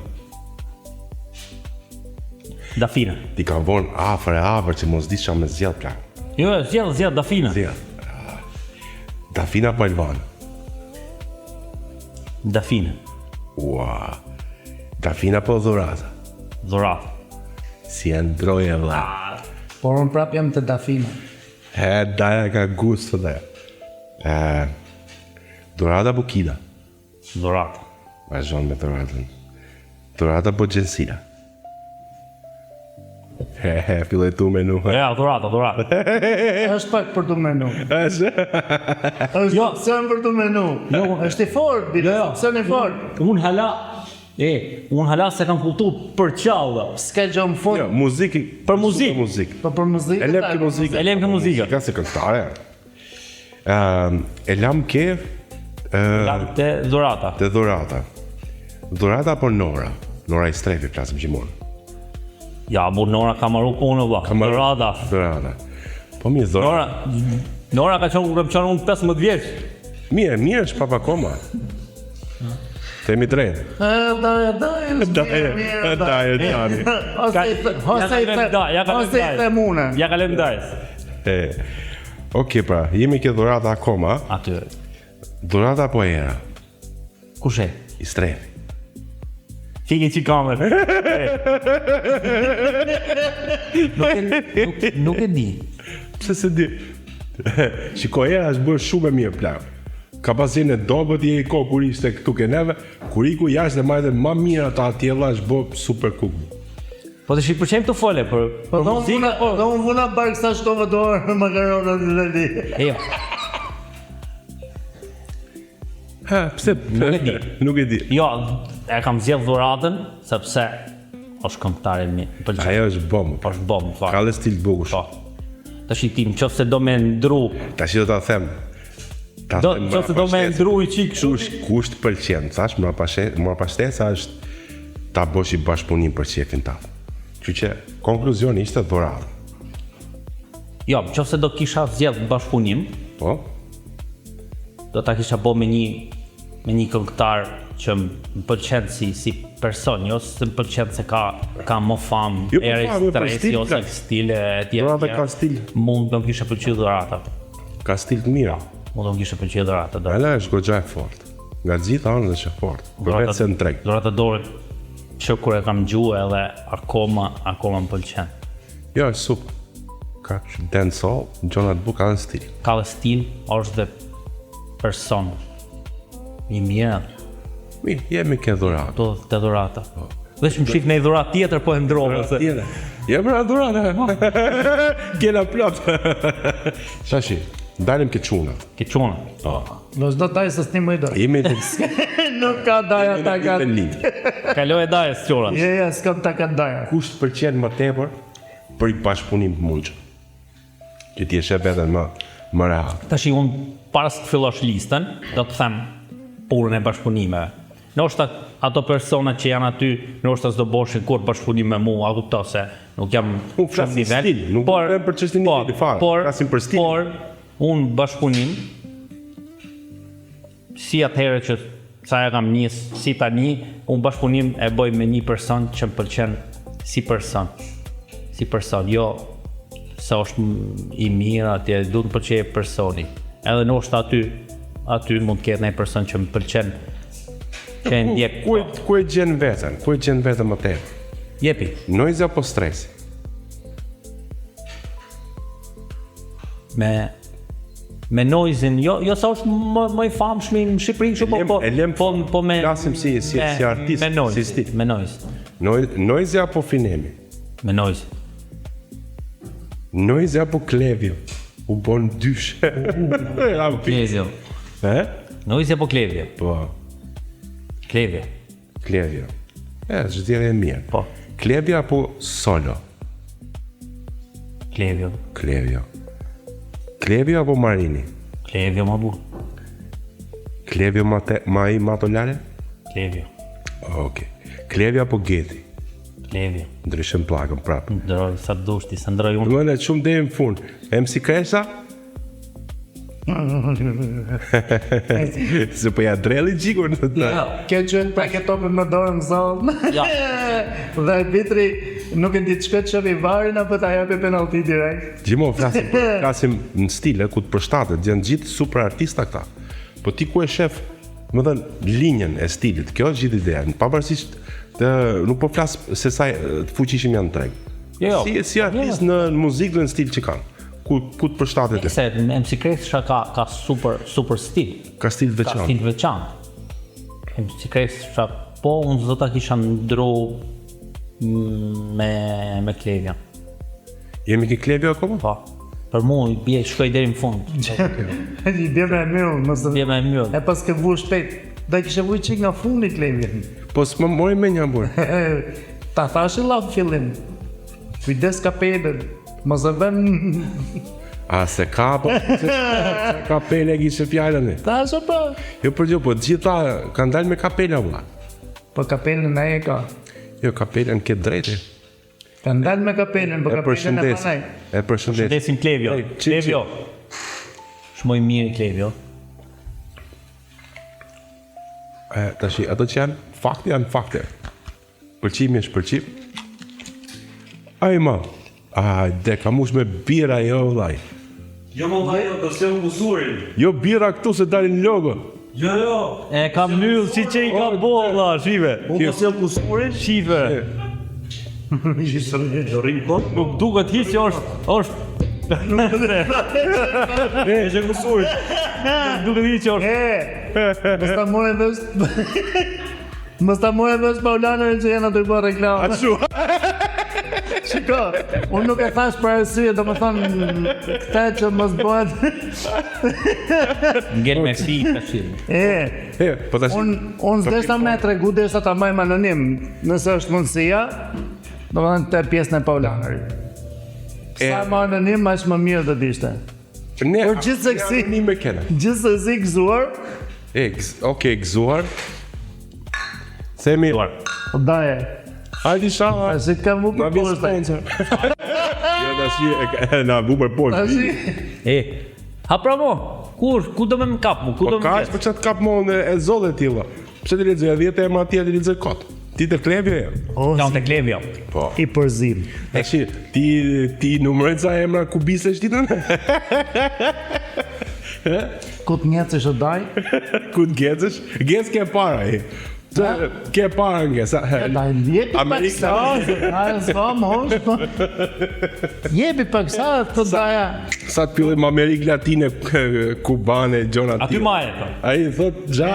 Dafina. Ti ka vonë afër që mos di qa me zjell plak. Jo, zjedh Dafina. Zjell. Dafina po Elvana. Dafina. Ua. Dafina po Dhurata. Dhurat. Si e ndroje vla. Por unë prap jam të Dafina. Daja ka gust dhe. Dhurata po Kida. Dhurat. Vazhdon me Dhuratën. Dhurata po Gjensila. Filloj tu menu. Ja, dhurat. Është pak për të menu. Është Jo. opcion për të menu. Është i fort, bile. Opcion i fort. Unë hala se kam kuptu për qallë. S'ka gjë më fort. Jo, muzikë. Për muzikë. Muzikë. Po për muzikë. E lem ke muzikë. E lem ke muzikë. Ka se këngëtare. E lam ke Te dhurata. te Dhurata. Dhurata po Nora. Nora i strefi plasim gjithmonë. Ja, bu Nora ka marru punë valla. Dhurata. Dhurata. Po mirë Dhurata. Nora ka qenë unë 15 vjeç. Mirë është papa koma. Themi drejt. Daja. Tani. Ose i them une. Ja kalojmë dajes. Okej pra, jemi ke Dhurata akoma. Aty. Dhurata po Era. Kush e? I strefi. Fike që kamer. Nuk e di. Pse se di? Shiko, Era është bërë shumë e mirë plak. Ka pasin e dobët i ko kur ishte këtu ke neve, kur iku jashtë dhe majtë ma mirë ata atjella është bërë super cook. Po të shqipërqem të fole për muzikë, po. Do unë vuna barë kësa shkove dorë në makaronat në lëdi. E jo, Ha, pse? Nuk e di. Nuk e di. jo, e kam zjedh dhuratën, sepse është këngëtare mi, më pëlqen. Ajo është bomë. është bomë, Ka fakt. dhe stil bukush. Po. Tash i tim, qoftë se do me ndru, Tash do ta them. qoftë se do me ndru i qik Kush të pëlqen, thash, më pashtesa është ta bosh i bashkëpunim për qefin ta. Që që konkluzioni ishte Dhurata. Jo, qoftë se do kisha zjedh bashkëpunim, Po? do ta kisha bo me një këngëtar që më pëlqen si person, jo se më pëlqen se ka më famë, Jo, po ere famë, për stresi stil, ose plak. stile e tjera. Dhurata ka stil. Mund do më kisha pëlqyer Dhurata. Ka stil të mira. Mund do më kisha pëlqyer Dhurata. Ala është goxha e fort. Nga të gjitha anët është e fort. Përveç se në treg. Dhurata dorë që kur e kam gjuhë edhe akoma më pëlqen. Jo, është super. Ka dancehall, gjona të buka në stil. Ka dhe stil, është dhe person. Një mirë, Mirë, jemi ke Dhurata. do të Dhurata. Vesh më shif në një dhuratë tjetër po e ndrovë se. Tjene. Ja pra Dhurata. Kena plot. Shashi, dalim ke çuna. Ke qona. Do s'do taj se s'ni më i do. Jemi të Nuk ka daja ta ka. Kaloj e dajes qona. Ja, s'kam ta ka daja. Kush të pëlqen më tepër për i bashkëpunim të mundshëm. Që ti e shep edhe më rehat. Tash unë para se të fillosh listën, do të them purën e bashkëpunimeve. Ndoshta ato persona që janë aty, ndoshta s'do boshin kur bashkëpunim me mua, a kupton se nuk jam Unë flasim stil, nuk vjen për çështjen e nivelit fare. Flasim për stil. Por unë bashkëpunim si atëherë që sa e kam nis, si tani, unë bashkëpunim e bëj me një person që më pëlqen si person. Si person, jo se është i mirë atje, duhet të pëlqejë personi. Edhe ndoshta aty mund të ketë një person që më pëlqen. Që e ndjek. Ku e gjen veten? Ku e gjen veten më tepër? Jepi. Noizi apo stresi? Me noizin, jo sa është më i famshëm në Shqipëri, kështu po me flasim si artist, me noiz, si stil. me noiz. Noizi apo finemi? Me noiz. Noizi apo klevjo? U bon dysh. Klevjo. Noizi apo klevjo? Po. Klevjo. Klevjo. Zgjedhja e mirë. Po. Klevjo apo solo? Klevjo. Klevjo. Klevjo apo Marini? Klevjo ma bu. Klevjo ma i matolare? Klevjo. Okej. Klevjo apo Geti? Klevjo. Ndryshëm plakën prapë. Ndroj sa dush ti, sa ndroj unë. Domethënë shumë deri në fund. MC Kresa? Se po ja drelli gjikun. Kjo që pa ke topin me dorën në zonë. Ja. Dhe arbitri nuk e di çka çapi varin apo ta japi penalti direkt. Gjithmonë flasim në stile ku të përshtatet, janë gjithë super artista këta. Po ti ku e shef, më thënë, linjën e stilit, kjo është gjithë ideja, pavarësisht nuk po flas se sa të fuqishëm janë treg. Jo. Si artist në muzikë dhe në stil që kanë. Ku të përshtatet? Se MC Kresa ka super stil. Ka stil Ka veçantë. stil veçantë. MC Kresa po unë zdo ta kisha ndru me Klevja. Jemi ke Klevjo akoma? Po. Për mu i bje shkoj deri në fund. I bje me mirë, mos Bje me mjë. e pas ke vu shpejt. Da kishe vu qik nga fundi Klevjen. Po s'më mori me një burë. Ta thash i lavë fillim. Kujdes kapelën. Mos e vën. A se ka po? Ka pele kishe fjallën e. Thash apo? Jo për po gjitha kanë dalë me kapela vlla. Po kapelën ai e ka. Jo, kapelën ke drejtë. Kanë dalë me kapelën, po E kapelën e përshëndes. panaj. E përshëndes. Shëndesim Klevjo. Ej, Klevjo. Shmoj mirë Klevjo. Tashi, ato që janë fakte. Pëlqimi është pëlqim. Ai ma. Dhe ka mush me bira jo vllai. Jo më vajo, do se u buzurin. Jo bira këtu se dalin logo. Jo. E ka mbyll si që i ka bolla, shive. Unë do se u buzurin. Shive. Do rrim kot. Nuk duket hiç që është E që buzurin. duket hiç që është. Mos ta more vesh. Mos ta more vesh Paulanën që janë aty bërë reklamë. Ashtu. Shiko, unë nuk e thash për arsye, domethënë këta që mos bëhet. Ngel me si tash. Po tash. Unë s'deshta me tregu derisa ta majmë anonim, nëse është mundësia, domethënë te pjesën e Paulanërit. Sa më anonim, aq më mirë do të ishte. Ne Por gjithsesi një me kena. Gjithsesi gëzuar, Okej, gëzuar. Themi, daje. hajde shala. Si ka mu Na për vjen poshtë. sponsor. Jo tash na bu për poshtë. Tashi, Ha pravo. Ku do më kap mu? Ku do Po ka më? për çat kap mon e zolle tilla. Pse ti lexoj 10 emra atje ti lexoj kot. Ti të Klevjo je. Janë te Klevjo. Po. i përzim. Tash ti numëroj ca emra ku bisesh ditën? Ku të njëcësh o daj, Ku të gjezesh? Gjes ke para ai. Ke para nges. daj jepi pak Amerika. sa. Ai s'ka mosh. Jepi pak sa të daja. Sa të pillim Amerikë Latine, kubane, gjona Aty tilla. maje to. Ai thot xha,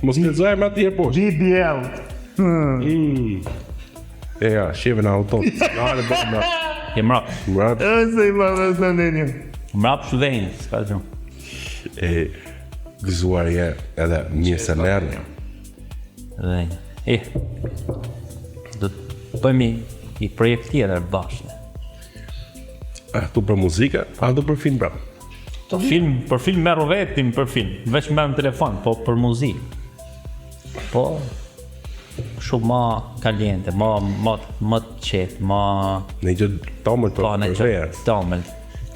mos lexoj emra të tjerë poshtë. BBL. Ja, sheve në auto. Ja, në bëmë mrap. Je mrap. Mrap. Se i marrës në nenjë. Mrap shudhenj, s'ka gjë. E gëzuar je edhe mirë se merë. Dhe do të bëjmë i projekt tjetër bashkë. Tu për muzika, a du për film brap? Për film merr vetim për film, veç merr në telefon, po për muzikë. po shumë ma kaliente, ma të qetë, ma... Në gjë tomël Po, në për verë. që tomel.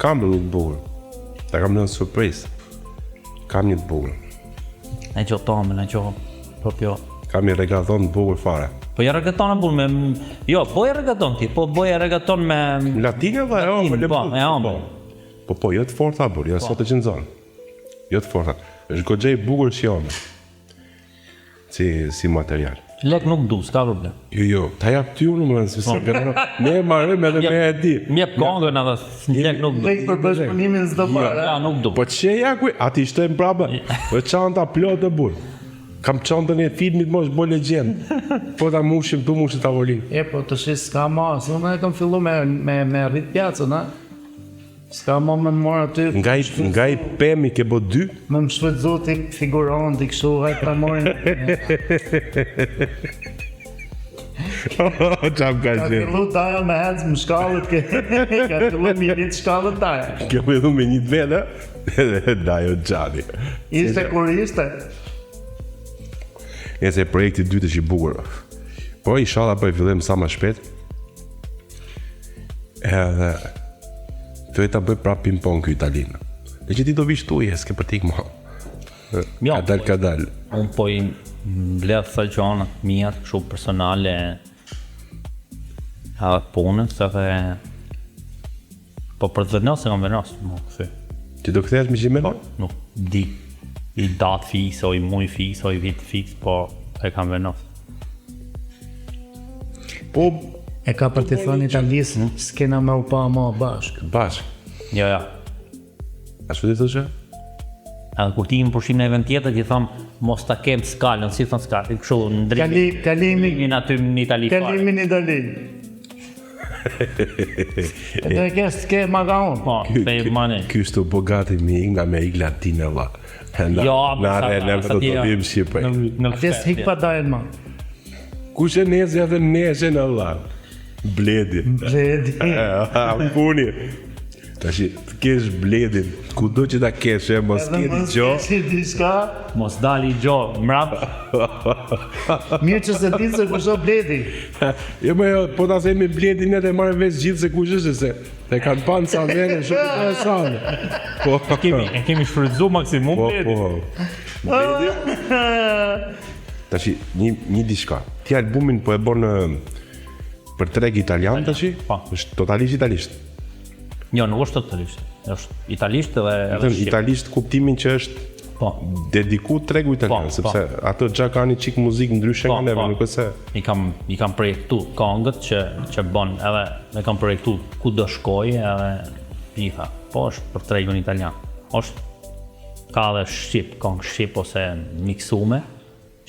Kam një të bukur. Ta kam në surprizë. Kam një të bukur. Në që tomel, në që proprio... Kam një regaton të bukur fare. Po ja reggaeton e bull me... Jo, boja reggaeton ti, po boja reggaeton me... Latine dhe e omël. Po, e omël. Po, jo të forta bur, jo sot të qëndzon. Jo të forta. Është goxhej bukur që omël. Si material. Lek nuk du, s'ka problem. Jo, ta jap ty unë më nëse se gërë. Ne e marrim edhe me e di. Mjep kongën edhe lek nuk du. Lek për bashkëpunimin s'do parë. Ja, nuk du. Po që ja kuj, ati shtojmë prapë, po çanta plot e burr. Kam çantën e filmit mosh bo legjend. Po ta mushim, tu mushim tavolinë. Po të shis s'ka mas, unë e kam fillu me rrit pjacën, ha? S'ka ma me mora aty... Nga i pemi ke bo 2. Me më shfrytzu t'i figuron, t'i kështu, hajt pra morin... Qam ka Ka qenë. fillu taja me hec më shkallët, ka fillu me një shkallët taja. Ke fillu me një të vetë, edhe dajo gjani. Ishte kur ishte. Nëse projekti 2 është i bukur. Po, inshallah po e fillim sa më shpejt. Edhe... Të ta bëj prap ping-pong ky Italinë. Dhe që ti do vish tu, s'ke për t'ik ma. Ja, Ka dal. Unë po i mbledh sa gjanat mirë, kështu personale, edhe punës, edhe... Po për të venos, e kam venos, më këthy. Ti do kthehesh me Gjimena? Nuk di i datë fix, o i muj fix, o i vit fix, po e kam venos. Po, E ka për t'i thënë Italisë, s'kena me u pa ma bashkë. bashk. Jo, ja. Ashtu ti thoshe? Edhe kur ti në pushim në event tjetër, ti thom, mos ta kem skalën, si thon skalën, kështu në drejtë. Kalimi Aty në Itali fare. Kalimin në Itali. Edhe ke s'ke maga unë. Po, pe mane. Ky sto bogati mi nga me ig latine valla. Jo, na ne do të vim Shqipëri. Atje s'hik pa dajen ma. Kush e nezi edhe nezi në valla. Bledi. Bledi. Puni. Tashi, të kesh bledin, kudo që ta kesh, mos kjeri gjo. Edhe mos diçka, Mos dali gjo, mrap. mirë që se ti se kush o bledi. Jo, me jo, po ta themi bledin edhe marrë vesh gjithë se kush është se te kanë panë sa vene, shumë të e sanë. Po, E kemi shfrytzu maksimum. po. Tashi, një diçka. Ti albumin po e bon për treg italian tashi? Po. Është totalisht italisht. Jo, nuk është totalisht. Është italisht edhe shqip. Italisht kuptimin që është Po, dediku tregu italian, Po, sepse ato gja ka një qik muzikë ndryshe nga neve, nuk është se... i kam projektu këngët që bën edhe e kam projektu ku do shkoj edhe gjitha. Po është për tregun italian. Është ka edhe shqip, këngë shqip ose miksume,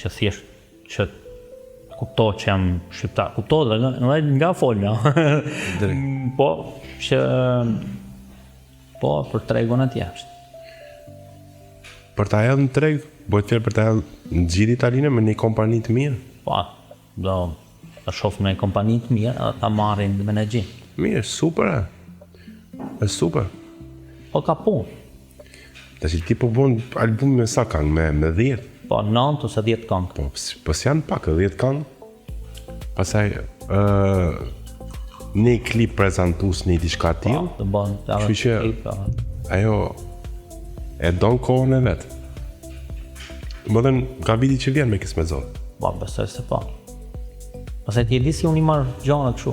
që thjesht që kupto që jam shqiptar. Kupto dhe nga folja. Po, që po për tregun atje është. Për ta hedhë në treg, bëjt fjerë për ta hedhë në gjithë Italinë me një kompani të mirë. Po, do të shoh në një kompani të mirë edhe ta marrin menaxhin. Mirë, super e. E super. Po ka punë. Tash ti po bën album me sa kanë, me 10. Po 9 ose 10 këngë. Po s'janë pak, 10 kanë. Pastaj një klip prezantues një diçka tillë. Të bën Kështu që- klip, Ajo e don kohën e vet. Më dhënë, ka viti që vjen me kisme zotë. po besoj se po. Pastaj ti e di si unë i marr gjana kështu.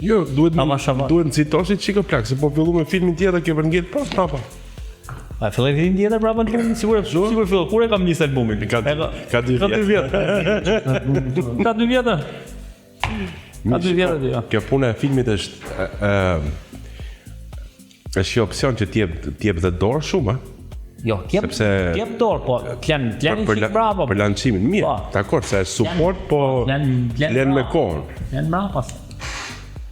Jo, duhet Shavat. duhet nëcitoshit çika plak, se po fillu me filmin tjetër ke për ngjet pas prapa. A filloi vitin tjetër prapë në punë, sigurisht filloi. Kur e kam nisë albumin? Ka 2 vjet. Ka 2 vjet. Ka 2 vjet aty. Kjo puna e filmit është është një opsion që t'jep dhe dorë shumë, a? Jo, t'jep dorë, po t'len bravo. Për lancimin, mirë, Po. dakord, se është support, po len me kohën. Len bravo.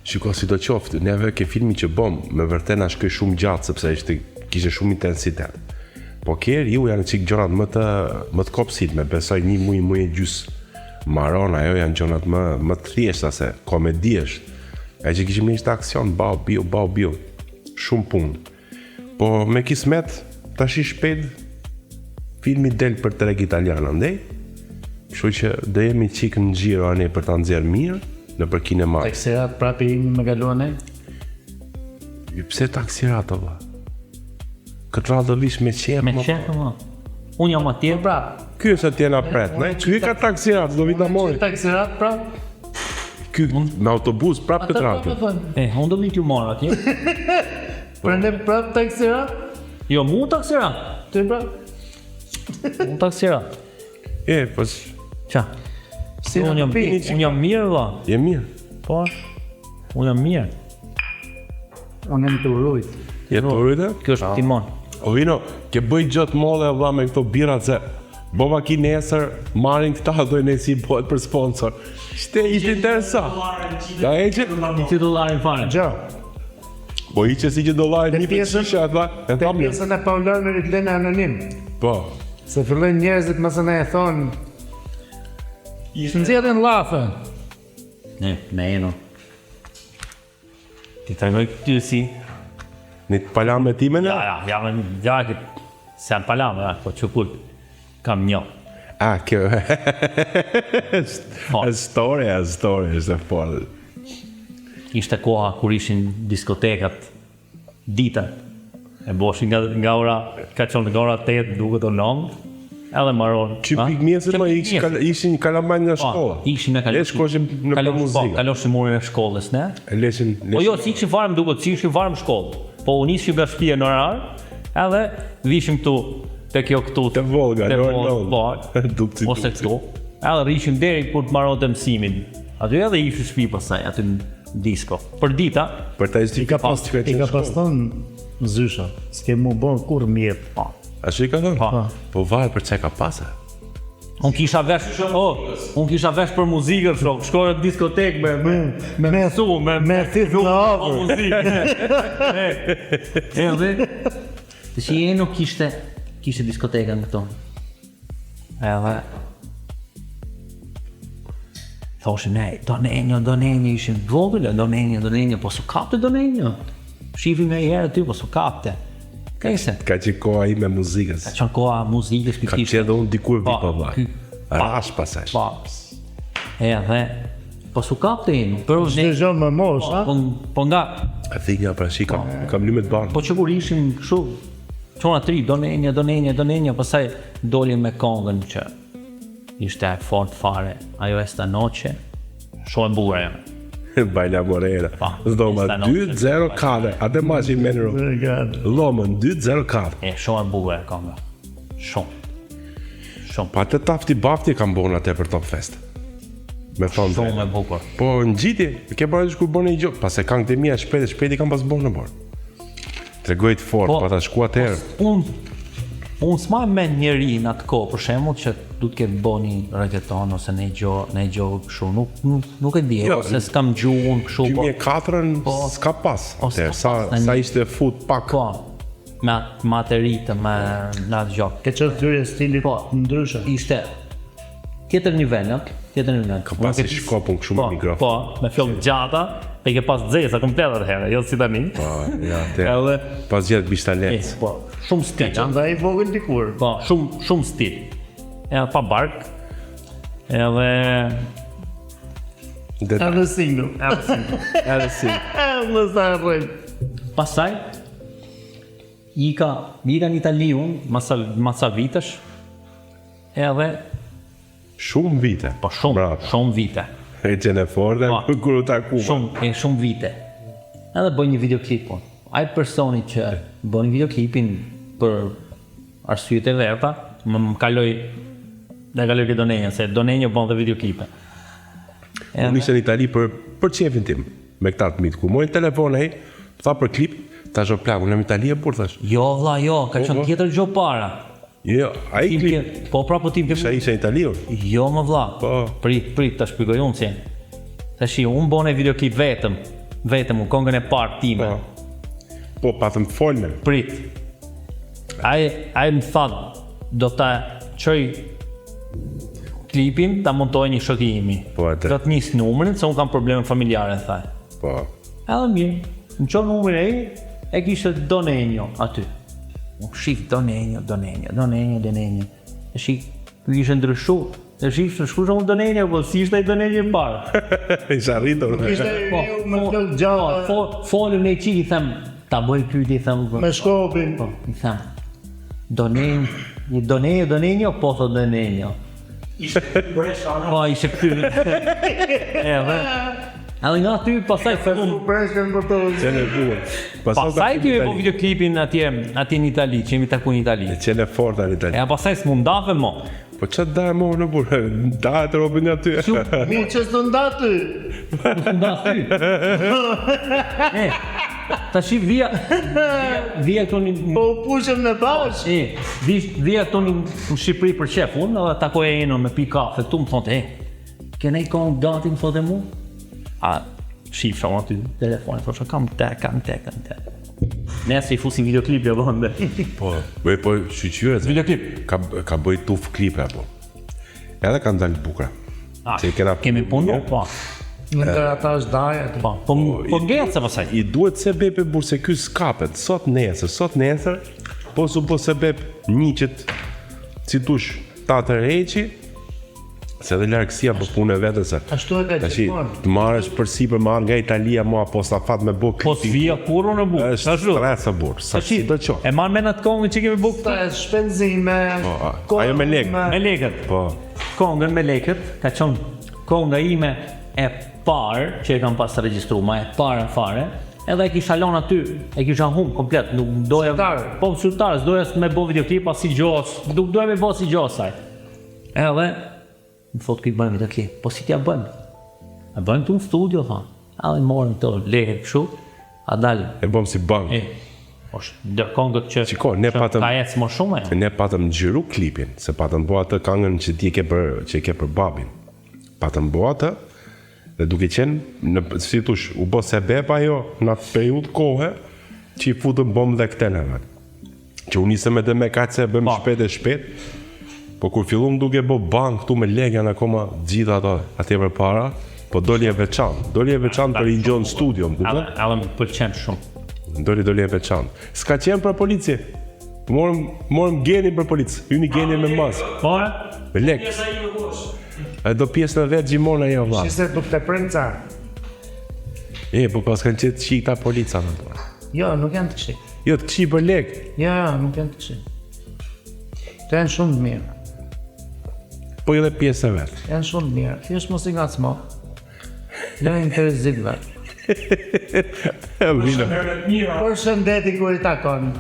Shiko, si do qoftë, neve ke filmi që bom, me vërtet na shkoj shumë gjatë, sepse kishte shumë intensitet. Po kjerë, ju janë qik gjonat më të kopsit, me besoj 1 muj e gjys. Maron, ajo janë gjonat më të thjeshta, se komedi është. E që kishim një ishte aksion, bau, bio. Shumë punë. Po me kismet, tash i shpejt, filmi del për treg italian, andej, Kështu që do jemi qik në gjiro ani për ta nxjerrë mirë në për kinema. Taksirat prapi me kaluan ai. Pse taksirat valla? Këtë radhë do vish me qef. Me qefë më. Unë jam atje, Pra, Ky është atje na pret, ne? Ky ka taksirat, do vi ta mori. taksirat pra. Ky me autobus prap këtë radhë. unë do vi t'ju marr atje. Prende prap taksirat. Jo, mu taksira. Ty pra. Mu taksira. Po Qa? Si Unë jam mirë, valla. je mirë. Po. Unë jam mirë. Unë jam të urujt. Je të urrëte? Kjo është timon. O Vino, ke bëj gjatë molle valla me këto birat se bova ki nesër marrin këta dojnë e si bëhet për sponsor. Ishte interesant. Ja eqe? $1 fare. Gjo, Po iqe si që dollarit një për pjesën- qisha atë e te thamë. pjesën e Paulon me Ritlena anonim. Po. Se fillojnë njerëzit mëse na e thonë nxjerrin llafe. Ne jeno. Ti tregoj këtë si. Një të palame time në? Ja, se janë palame, po që kult. Kam një. Kjo. Story, është e forë. Ishte koha kur ishin diskotekat ditën. E boshin nga ora, ka qenë nga ora 8 duket o 9. Edhe maron. Që pikmjeset më ishin kalamajnë nga shkolla. Ishin me E shkoshim në për muzikë. Kaloshin murin e shkollës, ne? E leshin... Po jo, si ishin varëm duket, si ishin varëm shkollë. Po unë ishim nga shtëpia në orar, edhe vishim këtu, te kjo këtu. Te Volga, te në Volga, Dukci. ose këtu. Edhe rishim deri kur të marronte mësimin. Aty edhe ishim shtëpi pastaj, aty në disko. Për dita, Për ta I ka pas thonë zysha. S'ke mu bon kur mirë. A shi ka thënë? Pa. Po varet për çka ka pasë. unë kisha vesh për muzikën, shok. Shkoj në diskotek me su, me thith në avër. muzikë. Edhe të që je nuk kishte diskotekën këto. Edhe thoshim ne, Donenjo ishim vogël, Donenjo, po su kapte Donenjo. Shifim me herë ty, po su kapte. Kese. Ka që koha i me muzikës. Ka qenë koha muzikës Ka pikërisht. qenë dhe unë dikur vi Po, pa vaj. ky- Rash pasash. Edhe po su kapte inu. Për Çdo gjë më mosh, ha? po nga A thinja pra shi kam lymet banë. po që kur ishim kështu çona tri Donenjo, pastaj dolim me kongën që ishte fort fare. Ajo esta noche. Shumë e bukur ajo. Baila Morera. Pa, Zdoma esta noche. 204. Atë ma që i menro. Lomën 204. E shumë e bukur ajo konga. Shumë. Pa të tafti bafti kam bon atë për Top Fest. Me thonë Shumë drejtë. e bukur. Po në gjiti, ke bërë kur bërë një gjë. Pas e kanë të mija shpejt i kam pas bërë në bërë. Tregoj të fort, Po, pa ta shku atëherë. Unë s'ma me njeri në atë kohë, për shembull që du të ketë bo një reggaeton ose një gjo kështu, nuk e di, Jo, ose s'kam gjuhun kështu, po 2004 s'ka pas. Po, s'ka Atëherë, pas, sa ishte fut pak. po, me atë ritë, me atë gjokë. Ke qërë thyrje stilit ndryshe. Ishte tjetër nivel, no? Tjetër nivel. Ka pas i shkopun kështu me mikrofon. Po, me flokë gjata, e ke pas dzesa komplet atëherë, jo si tani. Po, ja, te. Edhe, Pas gjetë bishta lec. po, shumë stil, ha? Andaj vogël dikur. Po, shumë stil. Edhe pa bark. Edhe Edhe single. Edhe si. Më sa rrëm. pastaj ika në Itali unë, masa vitesh. Edhe Shumë vite. po shumë vite. E qenë e forte, Po. kur u takuma. Shumë vite. Edhe bëj një videoklip unë. Ai personi që bën videoklipin për arsyet e verta, më kaloi këtë Donenjo, se Donenjo bën dhe videoklipe. Unë ishte në Itali për qefin tim. Me këta të mitë, ku mojnë telefon e tha për klip, ta zho plak, unë në Itali e burë, thash. Jo vlla, jo, ka qenë tjetër gjë para. Jo, a i klip, Po pra po tim ke isha isha në Itali, unë. Jo më vlla. Po. Prit, ta shpjegoj unë si. Tashi unë bëne videoklip vetëm unë kongën e parë time. Po, pa thëmë folme. Prit. Ai më tha do ta çoj klipin, ta montoj një shok i imi. Po, atë. Do të nis numrin se unë kam probleme familjare, thaj. Po. Edhe mirë, në qonë numrin e i, e kishte Donenjo aty. Unë shif Donenjo. E shik, ky ishte ndryshu. E shif se shkush unë donenja, po si ishte ai donenja e parë. Isha rritur. Ishte ju me flok gjallë Folën e qik i them, ta bëj pyetje i them. me shkopin. Po, i them. Donenja, po thot donenja. Po, ishte pyetje. Edhe. Edhe nga aty pastaj fillon. Preshën për të. Qenë e bukur. Pastaj ti e po videoklipin atje në Itali, që jemi taku në Itali. Qenë e forta në Itali. E pastaj s'mu ndafe mo. Po që da e morë në burë? Da e të robin nga ty. Mi që s'të ndaty. Ta shi via këtu një... Po pushëm në bash. Via këtu në Shqipëri për qef, unë edhe takoj e eno me pi kafe, tu më thonë, kene i kongë gati, më thotë e mu? A, shifra unë aty telefonin, thosha, kam te. Nesë i fusin videoklip jo bëndë. Po shqyqyre. Videoklip? Ka bëj tuf klipe, po. Edhe kanë dalë bukra. Kemi punu, po. Në këratash daja. Po ngecë se pasaj. I duhet se bepe burë se ky s'kapet, sot nesër, po su po se bep njëqit, si tush, ta të reqi, se dhe largësia për punë e vetën se. Ashtu e ka gjithmonë. Të marrësh përsi për marrë nga Italia mua, po sa fat me buk. Po s'vija kurrë në buk. është stres e burë, sa si do qo. E marrë me në të kongën që kemi buk? Ta e shpenzime. Ajo me lekë. Me lekët. Po. Kongën me lekët, ka qënë konga ime e parë, që e kam pas të registru, ma e parë fare, edhe e kisha lon aty, e kisha hum komplet, nuk doja... Qytetarë. Po, qytetarës, doja me bo videoklipa si gjos, doja me bo si gjosaj. Edhe, më thotë këtë bëjmë videoklip, po si t'ja bëjmë? E bëjmë të në studio, thonë. Edhe morën të lekët këshu, a dalim. E bëm si bank. është ndër kongët që ka ecë më shumë. Ne patëm xhiru klipin, se patëm bo atë këngën që ti e ke për babin. Patëm bo atë, dhe duke qenë, si tush, u bo sebeb ajo në atë periud kohë, që i futëm bom dhe këteneve. Që u nisëm edhe me kaqë se bëm shpet e shpet, po kur fillum duke bo bank këtu me legjan akoma gjitha ato atje për para, po doli e veçan për i gjonë studio, më kupton? Edhe më pëlqen shumë. Doli e veçan. S'ka qenë për polici. Morëm geni për polici. Hyni geni me mask. Po e? Me lek. E do pjesë në vetë gjimona jo vla. Shise duk të princa. Po pas kanë qetë qita polica në to. Jo, nuk janë të këshi. Jo, të qi për lek. Jo, nuk janë të këshi. Të janë shumë të mirë. Po edhe pjesë e vetë. Janë shumë të mirë. Thjesht mos i ngacmo. Lëjnë të rizit vetë. Për shëndeti kur i takon.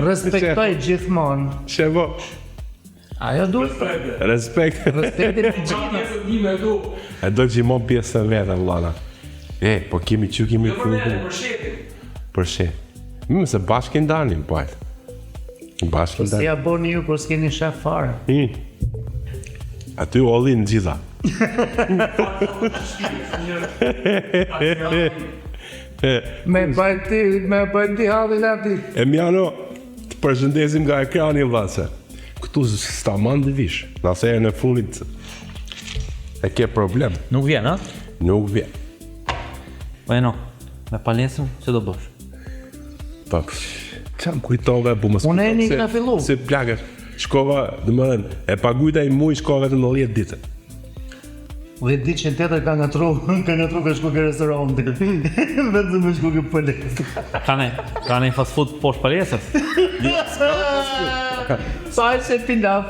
Respektoj gjithmonë. Shevo. Ajo duhet. Respekt. Respekti të gjithë. E do gjimon pjesë e vetë, vlana. Po kemi funu. Për shet. Më se bashkë ndalim, pojtë. Bashkë Si ndalim. ja boni ju kur s'keni shef fare. Aty olli në gjitha. Me bëjti hallin ati. Emjano, të përshëndesim nga ekrani vase. Këtu s'ta mandë vish. Nëse e në fundit e ke problem. Nuk vjen, a? Nuk vjen. Po e no, me palesën, që do bësh? Po, që më kujtove, bu më Unë e një ka fillu. Si plakët. Shkova, dhe më dhenë, e pagujta i muj shkova vetëm në 10 ditë. 10 ditë që në tjetër ka ngatru ka shku ke restorant. Vetëm me shku ke palesë. Ka ne fast food poshtë palesës? Sa e se pinaf.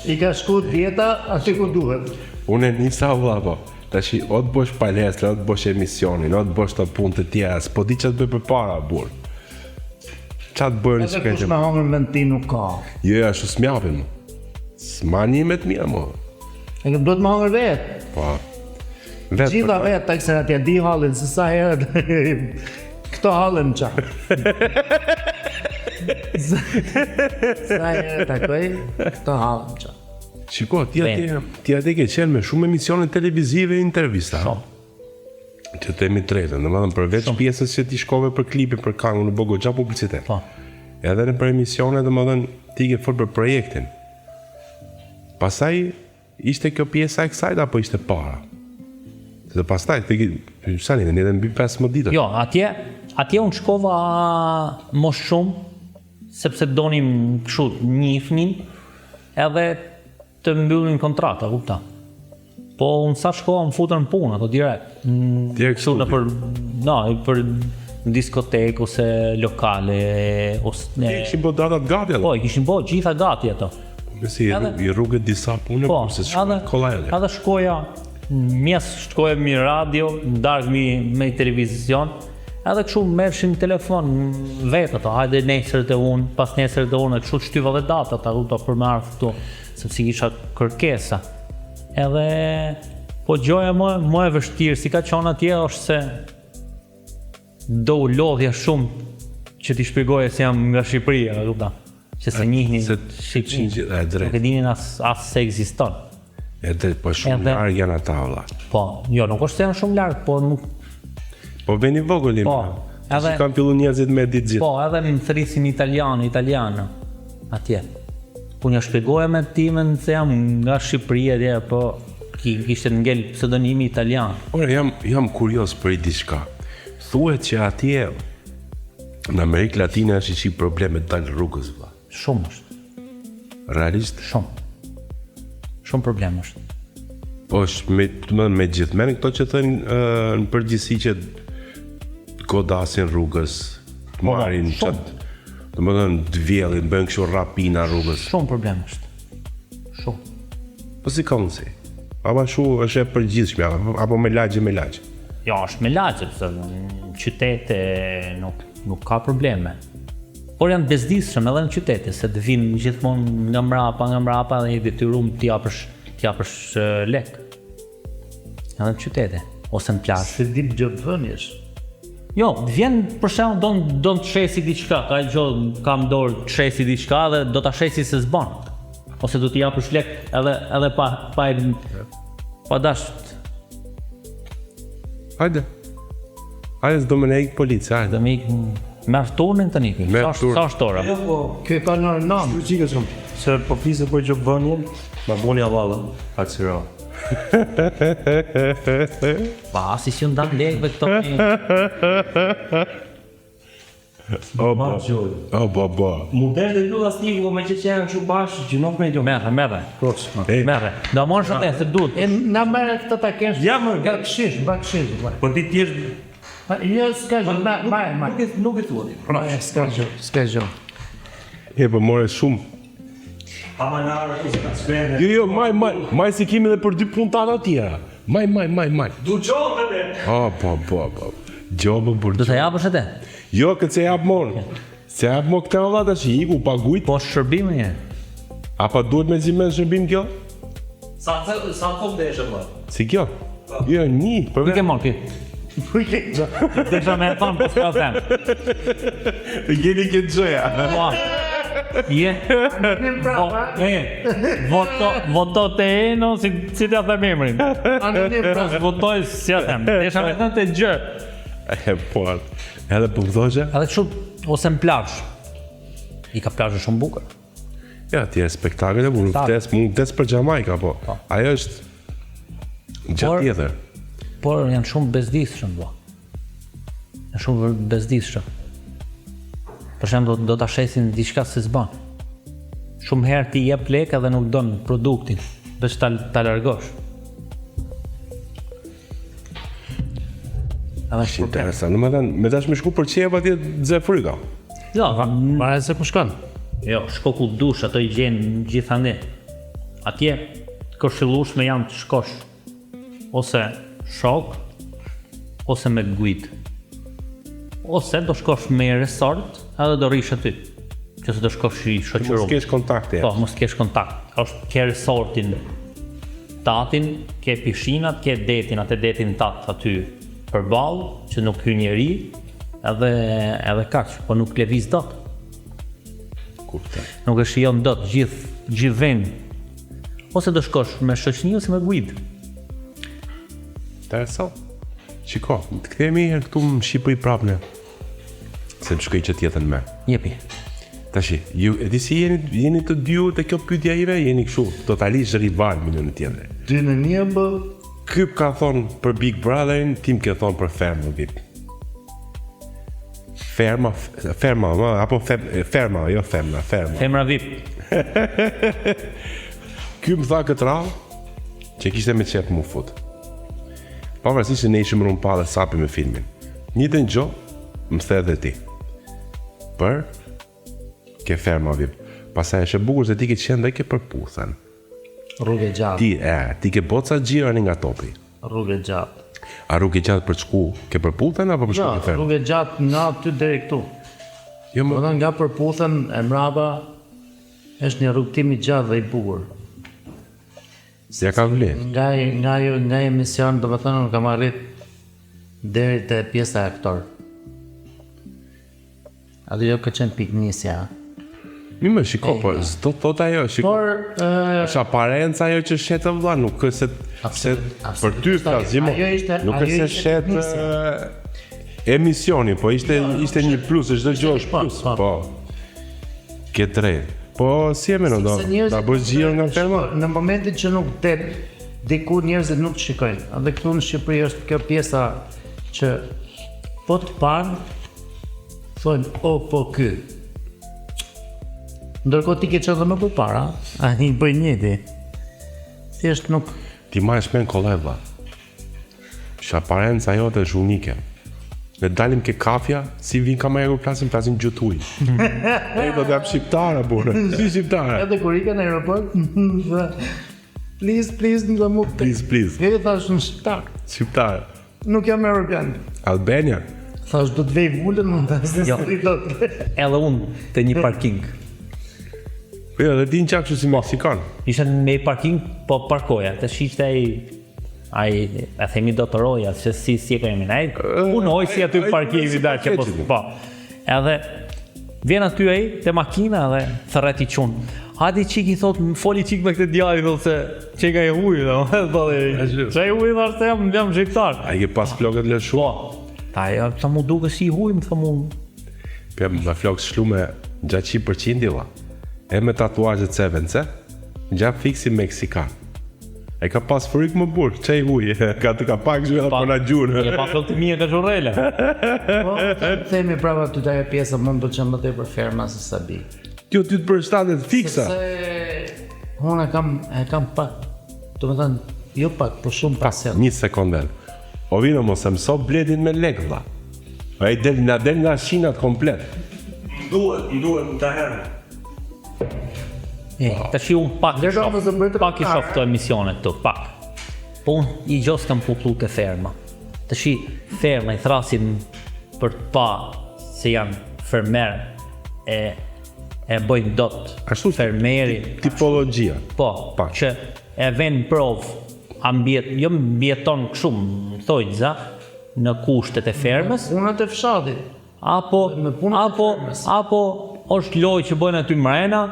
I ka shku dieta aty ku duhet. Unë e nisa vla, po. Ta shi, o të bosh palesë, o të bosh emisionin, o të bosh të punë të tjera, s'po di që të bëj për para, burë. Qa të bërë në Edhe kush me hangër vend ti nuk ka. Jo, ashtu s'mjapin, mu. S'ma një me të mija, mu. E këtë duhet me hangër vetë. Po. Vetë Gjitha vetë, ta kësër atje di hallin, se sa herët këto hallin qa. Sa herët takoj, këto hallin qa. Shiko, ti atë ke qenë me shumë emisione televizive e intervista. Që të emi tretën, dhe më dhëmë përveç pjesës që ti shkove për klipin, për kangën, në bëgo gja publicitet. Po. Edhe në për emisione, dhe më dhëmë, ti ke folë për projektin. Pasaj, ishte kjo pjesa e kësajt, apo ishte para? Dhe pastaj, shani, dhe një dhe mbi 15 ditë. Jo, atje unë shkova më shumë sepse donim kështu njihnin edhe të mbyllim kontrata, kupta. Po unë sa shkova më futën në punë ato direkt. Direkt Kështu studio. për diskotekë ose lokale ose Kishin po datat gati ato. po, i kishin po gjitha gati ato. Mesi i rrugët disa punë, Po, por se shkoj kollaj. edhe shkoja shkoja mi radio, ndark me televizion, edhe kështu merrshin telefon vetë ato, hajde nesër të unë, pas nesër të unë, kështu shtyva dhe data ta rruta për me ardhur këtu, sepse kisha kërkesa. Edhe po gjoja më e vështirë si ka qenë atje është se do u lodhja shumë që t'i shpjegoja se jam nga Shqipëria, e kupta. Që se njihnin se Shqipërinë. e drejt. Nuk e dinin as se ekziston. E drejt, po shumë Edhe- larg janë ata valla. Po, jo, nuk është se janë shumë larg, po nuk Po veni vogël im. Po, edhe- Si kanë filluar njerëzit me ditë gjithë. po, edhe më thrisin italianë atje. Po një shpjegoja me timen se jam nga Shqipëria atje, po kishte ngel pseudonimi italian. Ora jam kurioz për i diçka. Thuhet që atje në Amerikë Latine është i probleme të dalë rrugës valla. Shumë është, Realisht, shumë. Shumë problem është. po është me gjithmen këto që thënë në përgjithësi që godasin rrugës, marrin shumë. çat. Domethënë të vjellin, bëjnë kështu rapina rrugës. Shumë problem është. Shumë. Po si ka mundsi? Apo është e përgjithshme apo me lagje? Jo, është me lagje, se në qytete nuk ka probleme. Por janë bezdisshëm edhe në qytete, se të vinë gjithmonë nga mrapa dhe i detyruar t'i japësh lek. Edhe në qytete, ose në plazh. Se dim gjë vënjesh. Jo, vjen për shembull don të shesi diçka, ka gjë kam dorë të shesi diçka dhe do ta shesi se s'bën. Ose do t'i japësh lek edhe pa dash. Hajde. Hajde s'do më ne ik policia, hajde. Do me turnin tani. Merr turnin. Sa është ora? Ky e ka në orë 9. Se po flisë për gjobënjen, ma boni avallën, aksira. Pa, si që ndan lekve këto. Po. Mundër dhe lu asnjë ku me që janë kështu bashkë, gjinov me gjë. Merre. Proç. Merre. Do morësh atë se duhet. E na merre këtë ta kesh. Ja, më. Bakshish. Po ti thjesht Jo, s'ka gjë, ma. nuk e thua ti. S'ka gjë. E po more shumë. Pa manara ku s'ka shkrenë. Jo, maj si kemi edhe për 2 puntada tjera. Maj. Du qopët Po. Gjobë për Do të japësh atë? Jo, këtë se jap mon. Se jap mo këtë valla tash i ku paguajt. Po shërbimi e. Apo duhet me zimen shërbim kjo? Sa kom deshë më? Si kjo? Jo, një. Ku ke marrë ky? Desha me thonë, po s'ka them. Jeni këtë gjoja. Po. Je. Voto te eno, si t'ja them emrin. Votoj si ja them. Desha me thënë të gjë. Po. Edhe po thoshe? Edhe kështu, ose në plazh. I ka plazhe shumë bukur. Ja, ti e spektaklet e mund vdes për Jamaica, po. Ajo është gjatë tjetër. Por janë shumë bezdisshëm, po. Janë shumë bezdisshëm. Për shembull, do ta shesin diçka se s'bën. Shumë herë ti jep lek edhe nuk don produktin, veç ta largosh. Edhe është problem. Interesant. Domethënë, me tash me shku për qef atje ze fryka. Jo, Ma e se ku shkon? jo, shko ku dush, ato i gjen gjithande. Atje këshillueshme janë të shkosh ose shok ose me guid. Ose do shkosh me resort edhe do rish aty. Që se do shkosh i Mos shoqëruar. kesh kontakte. Po, mos kesh kontakt. Është ke resortin tatin, ke pishinat, ke detin, atë detin tat aty përballë, që nuk hyn njeri, edhe kaq, po nuk lëviz dot. Kuptoj. Nuk e shijon dot gjithë vend. Ose do shkosh me shoqëni ose me guid. Interesant. Shiko, të kthehemi këtu në Shqipëri prapë ne. Se të shkoj që tjetën me. Jepi. Tashi, ju e di si jeni të dy te kjo pyetja ime, jeni kështu totalisht rival me njërin tjetrin. Dy në një bë. Ky ka thonë për Big Brotherin, tim ke thonë për Family VIP. ferma, apo ferma, jo femna, ferma. Femra VIP. Ky më tha këtë radhë që kishte me qep mu fut. Pavarësisht se ne ishim rrumë pa dhe sapi me filmin. Njëtën gjo, më the dhe ti. Për ke ferma VIP. Pastaj është e bukur se ti ke qenë dhe ke përputhen. Rrugë e gjatë. Ti ke boca gjirani nga topi. Rrugë e gjatë. A rrugë e gjatë për të shku ke përputhen apo për shku ke ferma? Rrugë e gjatë nga aty deri këtu. Jo më Do nga përputhen e mrapa është një rrugtim i gjatë dhe i bukur. ja ka vlerë. Nga emision, do të thënë, unë kam arrit deri te pjesa e aktor. Atë jo ka qenë piknisja. Mi më shiko, po s'do thot ajo, shiko. Por Është aparenca ajo që shetë vëlla, nuk është se për ty flas gjimo. Nuk është se shetë emisioni, po ishte një plus, çdo gjë është plus. Po. Ke drejt. Po si e mendon do? Ta bësh xhiro nga ferma? Në momentin që nuk del, diku njerëzit nuk të shikojnë. Edhe këtu në Shqipëri është kjo pjesa që po të panë, thonë, o, po ky. Ndërkohë ti ke qenë dhe më përpara, a i bëj njëti. Thjesht nuk... Ti ma e shmen kollaj vlla. Që aparenca jote është unike. Ne dalim ke kafja, si vin kamerë plasin gjutuj. E do t'jap shqiptara, burë. Si shqiptara? Edhe kur ika në aeroport, please, në mu këtë. Please. E thash në shqiptar, Shqiptara. nuk jam Europian. Albania. Thash do të vej vullën, unë të se Jo. së rritot. Edhe unë të një parking. Jo, dhe ti në qakë që si Meksikan. Ishte me parking, po parkoja. Të ishte ai e themi doktoroj, se si e kemi ai. Punoj si aty parkimi dar që po. Edhe vjen aty ai te makina dhe thret i çun. Hadi çik i thot, më foli çik me këtë djalin thotë se çeka e ujë, domethënë. Çai ujë thotë jam shqiptar. A i ke pas flokët lë shumë? Po. Ta ja sa mu duke si ujë, më thamu. Për më flokë shlume gjatë 100% illa. E me tatuazhet sevence, gjatë fiksi Meksikan. E ka pas frik më burë, që i ujë, ka pak zhvela po na gjurë. E pa flokë të mija ka zhurrele. Po, themi prapa të ajo pjesa mund të qenë më tepër ferma se Sabi. Kjo ty të përshtatet fiksa. Se unë e kam pak, do të thënë, jo pak, por shumë pasion. Një sekondel. O vino mos e mëso bledin me lek, vlla. A i del nga shinat komplet. Nduhet të herë. Të shi unë pak i shof të emisione këtu, pak. Po unë i gjos kam puplu të ferma. Të shi ferma i thrasin për të pa se janë fermer e bëjnë dot. Ashtu fermeri. Tipologjia. Po, Pak. që e ven provë, jo mbjeton shumë, thojza, në kushtet e fermës, Punët e fshatit. apo është lojë që bëjnë aty mrena.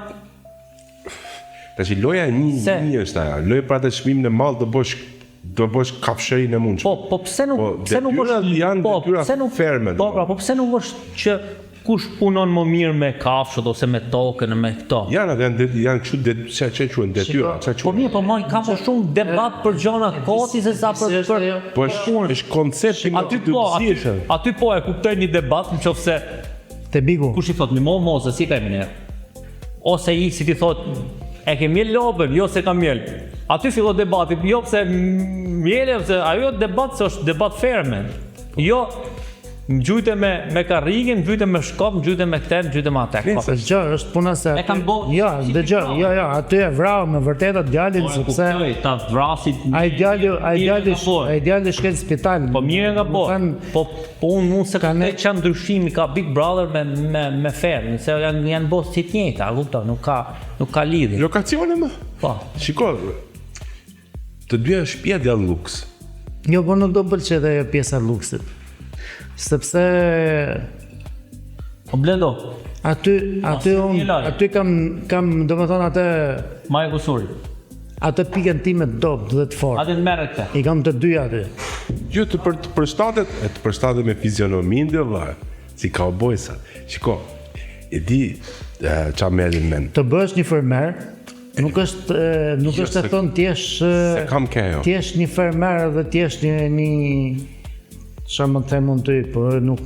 Tash loja një është ajo. Lojë për atë çmimin e madh do bësh kafshërinë e mundshme. Po pse nuk detyrat janë detyra ferme. Po pse nuk është që kush punon më mirë me kafshët ose me tokën me këto? Janë kështu çfarë quhen detyra, Po mirë, po më ka më shumë debat për gjëra koti se sa për po është koncepti aty po e kuptoj një debat nëse Te bigu. kush i thot mi mos si kemi ne. Ose i si ti thot e ke mjel lopën, jo se ka mjel. Aty fillon debati, jo pse mjele, pse ajo debat se është debat ferme. Jo gjujte me karrigen, gjujte me shkop, gjujte me këtë, gjujte me atë. Gjë, është puna se... E kam bo... Ja, dëgjoj, jo, aty e vrau me vërtetë djalin sepse ta vrasit... ai djali shkel në spital. Po mirë nga po. Po unë se ka çan ndryshimi ka Big Brother me ferm, se janë bosh si të njëjta, kupton, nuk ka lidhje. Lokacione më. Po. Shiko, të dyja shtëpia janë luks. Jo, po nuk do pëlqej ajo pjesa e luksit. Sepse Po bledo. Aty kam domethënë atë Maja Kusuri. atë pikën time të dobët dhe të fortë. Atë merret këtë. I kam të dyja aty. Jo të përshtatet me fizionominë dhe vëlla, si kaubojsa. Shiko, e di ç'a merrin mend. Të bësh një fermer, nuk është të thonë ti Se kam kjo. ti je një fermer dhe ti je Çfarë më them unë ty, po nuk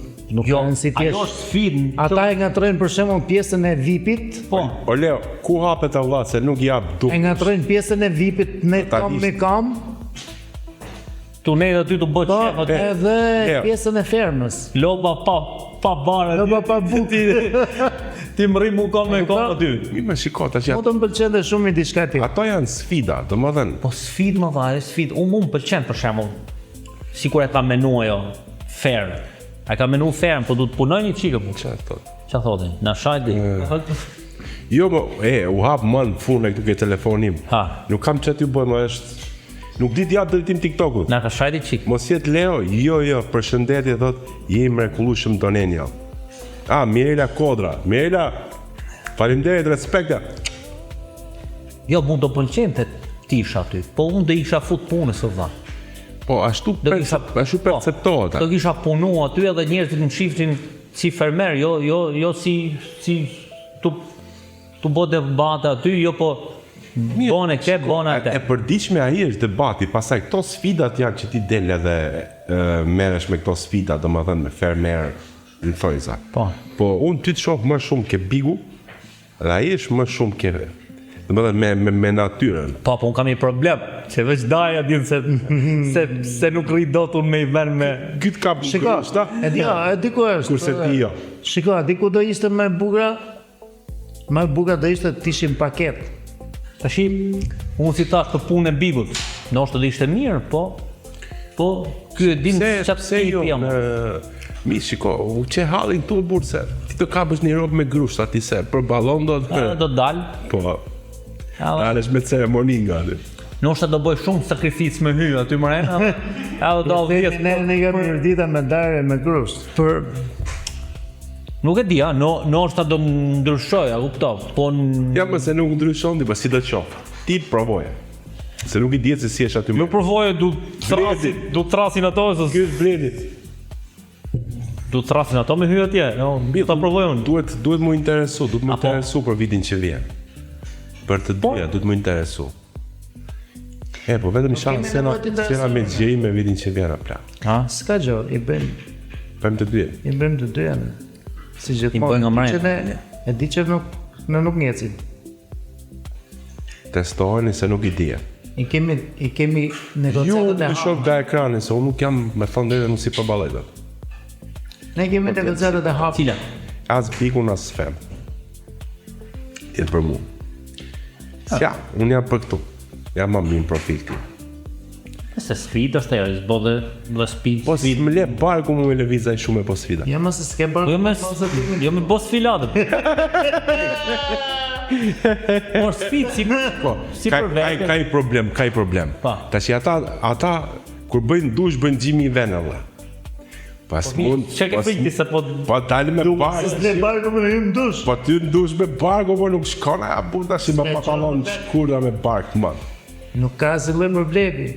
Jo, kanë si ajo thjesht. është sfidë. Ata e ngatrojnë për shembull pjesën e VIP-it, Po, O Leo, ku hapet e vlla se nuk jap duk. e ngatrojnë pjesën e VIP-it me kam me kam, tu ne aty të bëj po shef aty. edhe Leo. pjesën e fermës. Loba pa bare. Loba pa bukë. Ti më rri mu kam me kam aty. Mi më shiko tash. Mo të më pëlqen dhe shumë i diçka tjetër. Ato janë sfida, domethënë. Po sfidë më vare, sfidë. Unë më pëlqen për shembull. Sikur e ka menua ajo fair. A ka menu fair, po du të punoj një çikë po. Çfarë thot? Çfarë thotin? Na shajti. Jo, mo, u hap mën fune këtu ke telefonim. Ha. Nuk kam çati u bëj, më është. Nuk di t'jap drejtim TikTokut. Na ka shajti çik. Mos jet Leo, jo, përshëndetje thot, je i mrekullueshëm Donenja. Mirela Kodra. Mirela, faleminderit, respekta. Jo, mund të pëlqente ti isha aty. Po unë do isha fut punës o vlla. Po ashtu perceptohet. Do kisha punu aty edhe njerëzit më shifnin si fermer, jo si tu bë debate aty, jo po bone ke, bone E atë. përditshme ai është debati, pastaj këto sfidat janë që ti del edhe merresh me këto sfida, domethënë me fermer, në thojza. Po. Po unë ty të shoh më shumë ke bigu, dhe ai është më shumë ke, domethënë me natyrën. Po, unë kam një problem, që veç daja din se nuk rri dot unë me i ven me... Gyt ka Shiko, shta, e di ku është. kurse ti jo. Shiko, a di ku do ishte më e bukura? Më e bukura do ishte të ishim paket. Tashi, unë si thash të punë e bigut, ndoshta do ishte mirë, po ky e din çfarë Se jo, jam. mi shiko, u që hallin këtu burë se ti të kapësh një robë me grusht ati se për ballon do të Do dal. po, Edhe alesh me ceremoni nga aty. ndoshta do bëj shumë sakrificë me hy aty më rena. Edhe do vjet. Ne kemi përdita me darë me grusht. Për nuk e di, ndoshta do ndryshoj, a kuptov. Po Ja, më se nuk ndryshon ti, po si do të qofë. Ti provoje. Se nuk i dihet se si është aty. më provoje du trasin ato se Ky është Bledi. du trasin ato me hy atje. Jo, mbi ta provoj unë. Duhet më interesu, duhet më Apo? interesu për vitin që vjen. Për të dyja, duhet më interesu. Po vetëm inshallah kemi nevojë të interesojmë. sena me gjej me vitin që vjen apla. Ha? S'ka gjë, i bëjmë Pëm të dyja. të dyja. Si I gjithmonë. bëjnë nga mrejt. Që e di që nuk njecin. Testoheni se nuk i dije. I kemi Ju negociatën e të shoh hapur. nga ekrani, se unë nuk jam me thonë drejtë nuk si për balletat. Ne kemi negociatën e hapur. Cila? As bikun, as fem. Tjetë për mu. Ja, unë jam për këtu. Jam më mirë profil këtu. Se sfidë është ajo, s'bo dhe sfidë. Po si më le barku më lëvizaj shumë e po sfida. Ja më se s'ke bërë. Po jo me bos filatët. Por sfidë si për vetë. Ka i problem. Pa. Tash ata kur bëjnë dush bëjnë gjimi i venë valla. Pas mund. Çe ke frikë se po Po dalë me barku. Ne barku më hym dush. Po ty në dush me barku, po nuk shkon aja burda si me pantallon shkurda me bark më. Nuk ka asnjë problemi.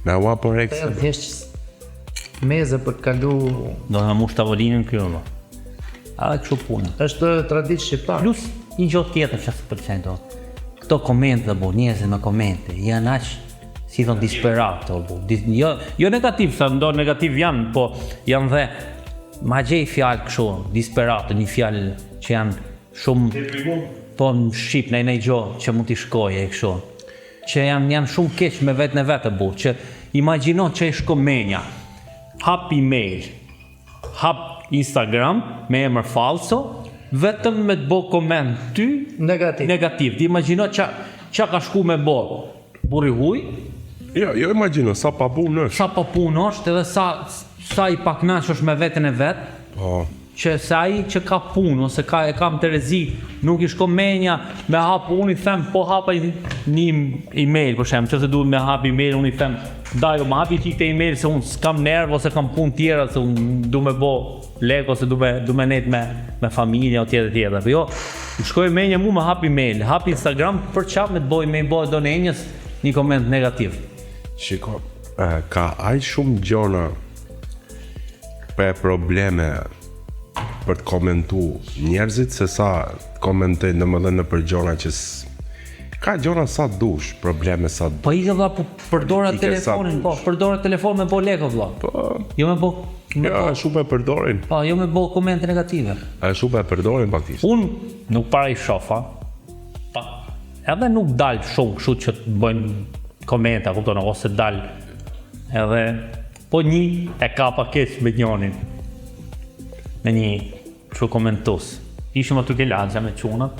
Na ua po reks. Thjesht meze për të kalu. do na mush tavolinën këtu më. A kështu punë. Është traditë shqiptare. Plus një gjë tjetër që s'e pëlqen dot. Këto komente apo njerëzit me komente janë aq si thon disperat apo jo negativ, sa ndo negativ janë, po janë dhe ma gjej fjalë kështu, disperat, një fjalë që janë shumë po në shqip në gjë që mund t'i shkojë kështu. Që janë shumë keq me vetën e vetë bu, që imagjino që e shko menja, hap email, hap Instagram me emër falso, vetëm me të bo koment ty negativ. Ti imagjino qa ka shku me bo burri huj, Jo imagjino sa pa punë është. sa pa punë është edhe sa i paknash është me vetën e vetë, Po. që se ai që ka punë ose e kam Terezi, nuk i shko menja me hap, unë i them po hapa një email për shemb, nëse duhet me hap email, unë i them daj më hapi çik te email se unë s'kam nerv ose kam punë tjera, se unë du me bo lek ose du me net me familja o tjetër. Po jo, i shkoj menja mu me hap email, hap Instagram për çap me të boj me boj donenjës një koment negativ. Shiko, ka aq shumë gjona për probleme për të komentu njerëzit se sa komentojnë domethënë në për gjona që Ka gjona sa dush, probleme sa dush. Po ikë vlla, po përdora I ke telefonin, sa po përdora telefon me bo leko vlla. Po, Jo me bo ja, shumë e përdorin. po, jo me bo komente negative. Shumë e përdorin faktikisht. Unë nuk para i shofa, pa, edhe nuk dal shumë kështu që të bëjnë komenta, kupton, ose dal edhe, po një e ka pa keq me njënin, me një kështu komentus. Ishim aty ke laxha me çunat,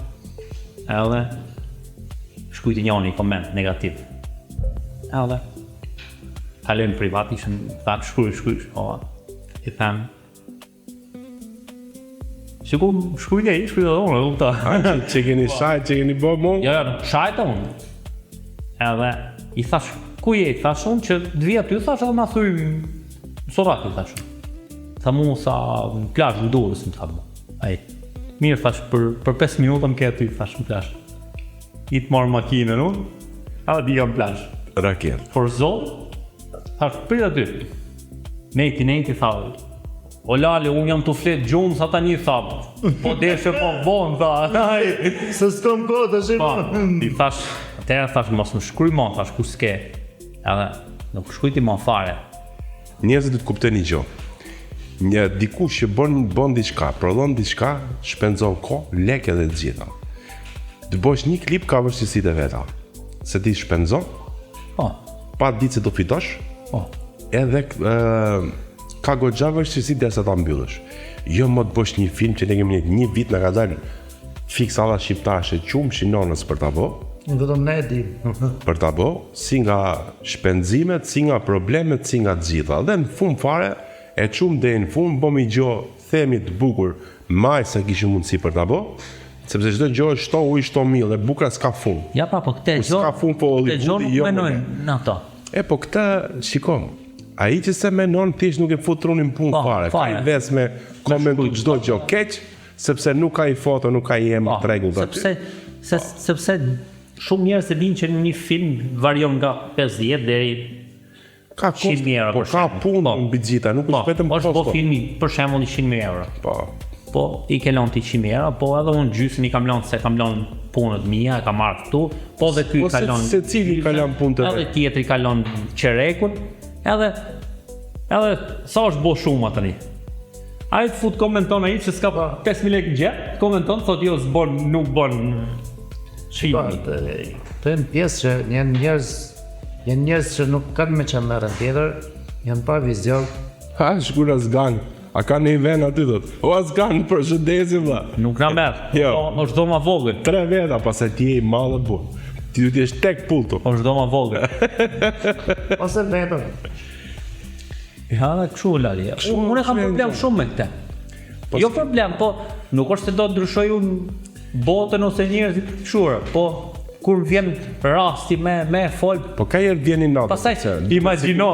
edhe shkujti njëni koment negativ. Edhe kalojnë privat, ishën, thamë shkruj, i thamë, sikur shkruj e unë, kupta. Që keni shajt, që keni bë mu? Jo, nuk shajta unë. Edhe i thash, ku je? I thash unë që të vi aty, thash edhe ma thuj Soraki, thash. Tha mu sa në plazh në Durrës, më tha mu. Ai. Mirë, thash, për 5 minuta më ke aty, thash në plazh. I të marrë makinën unë, edhe di jam plazh. Raket. Por zot, thash, prit aty. Nejti, tha, o lale, unë jam të flet gjumë sa tani, tha, po deshe po vonë, tha, ai. Se s'kam kohë të Pa, shimë. i thash, atëherë thash, mos më shkruj ma, thash, ku s'ke. Edhe, nuk shkruj ti ma fare. Njerëzit du të kuptojnë një gjë. Një dikush që bën diçka, prodhon diçka, shpenzon kohë, lekë edhe të gjitha. Të bësh një klip ka vështirësitë e veta. Se ti shpenzon, Po, pa ditë se do fitosh, po, edhe ka goxha vështirësi derisa ta mbyllësh. Jo më të bësh një film që ne kemi një vit na ka dalë fiks alla shqiptarë qumë shinonës për ta bë, Vetëm ne e dim. për ta bë, si nga shpenzimet, si nga problemet, si nga të gjitha. Dhe në fund fare, e qumë deri në fund, bëm i gjo themi të bukur, maj sa kishim mundësi për ta bë, sepse çdo gjë është shto ujë, shto miell, e bukura s'ka fund. ja pa, po këte s'ka fund, po këte gjo Hollywoodi, nuk jo, menojnë në ato. E po këtë, shikom, ai që se menon thjesht nuk e fut trunin punë Po, fare. Ka fare. i ves me komentu çdo gjë keq, sepse nuk ka i foto, nuk ka i emër të rregullt aty. Sepse shumë njerëz e dinë që në një film varion nga 50 deri Ka 100.000 euro, po për ka shembull. punë Po. mbi gjitha, nuk është vetëm është po kosto. filmi për shembull 100.000 euro. Po. Po i ke lënë ti 100.000 euro, po edhe unë gjysën i kam lënë se kam lënë punët mia, e kam marrë këtu, po dhe ky Po ka lënë. secili ka lënë punë të Edhe vet. tjetri ka lënë qerekun, edhe sa është bo shumë tani. Ai të fut komenton ai që s'ka 5.000 lekë gjë, komenton thotë jo s'bon, nuk bon shimi. Të jenë pjesë që janë njerëz që nuk kanë me që merren tjetër, janë pa vizion. Ha, shkura zgan. A ka një ven aty thot. O zgan për shëndetin vlla. Nuk na merr. Jo. Po është dhoma vogël. 3 veta pastaj ti je i mallë bu. Ti duhet të jesh tek pulto. Po është dhoma vogël. Ose vetëm. Ja, dhe kështu lali. Unë e kam problem shumë me këtë. Jo problem, po nuk është se do të ndryshoj unë botën ose njerëzit të këshurë, po kur vjen rasti me fol, Po ka herë vjeni natë. pastaj imagjino,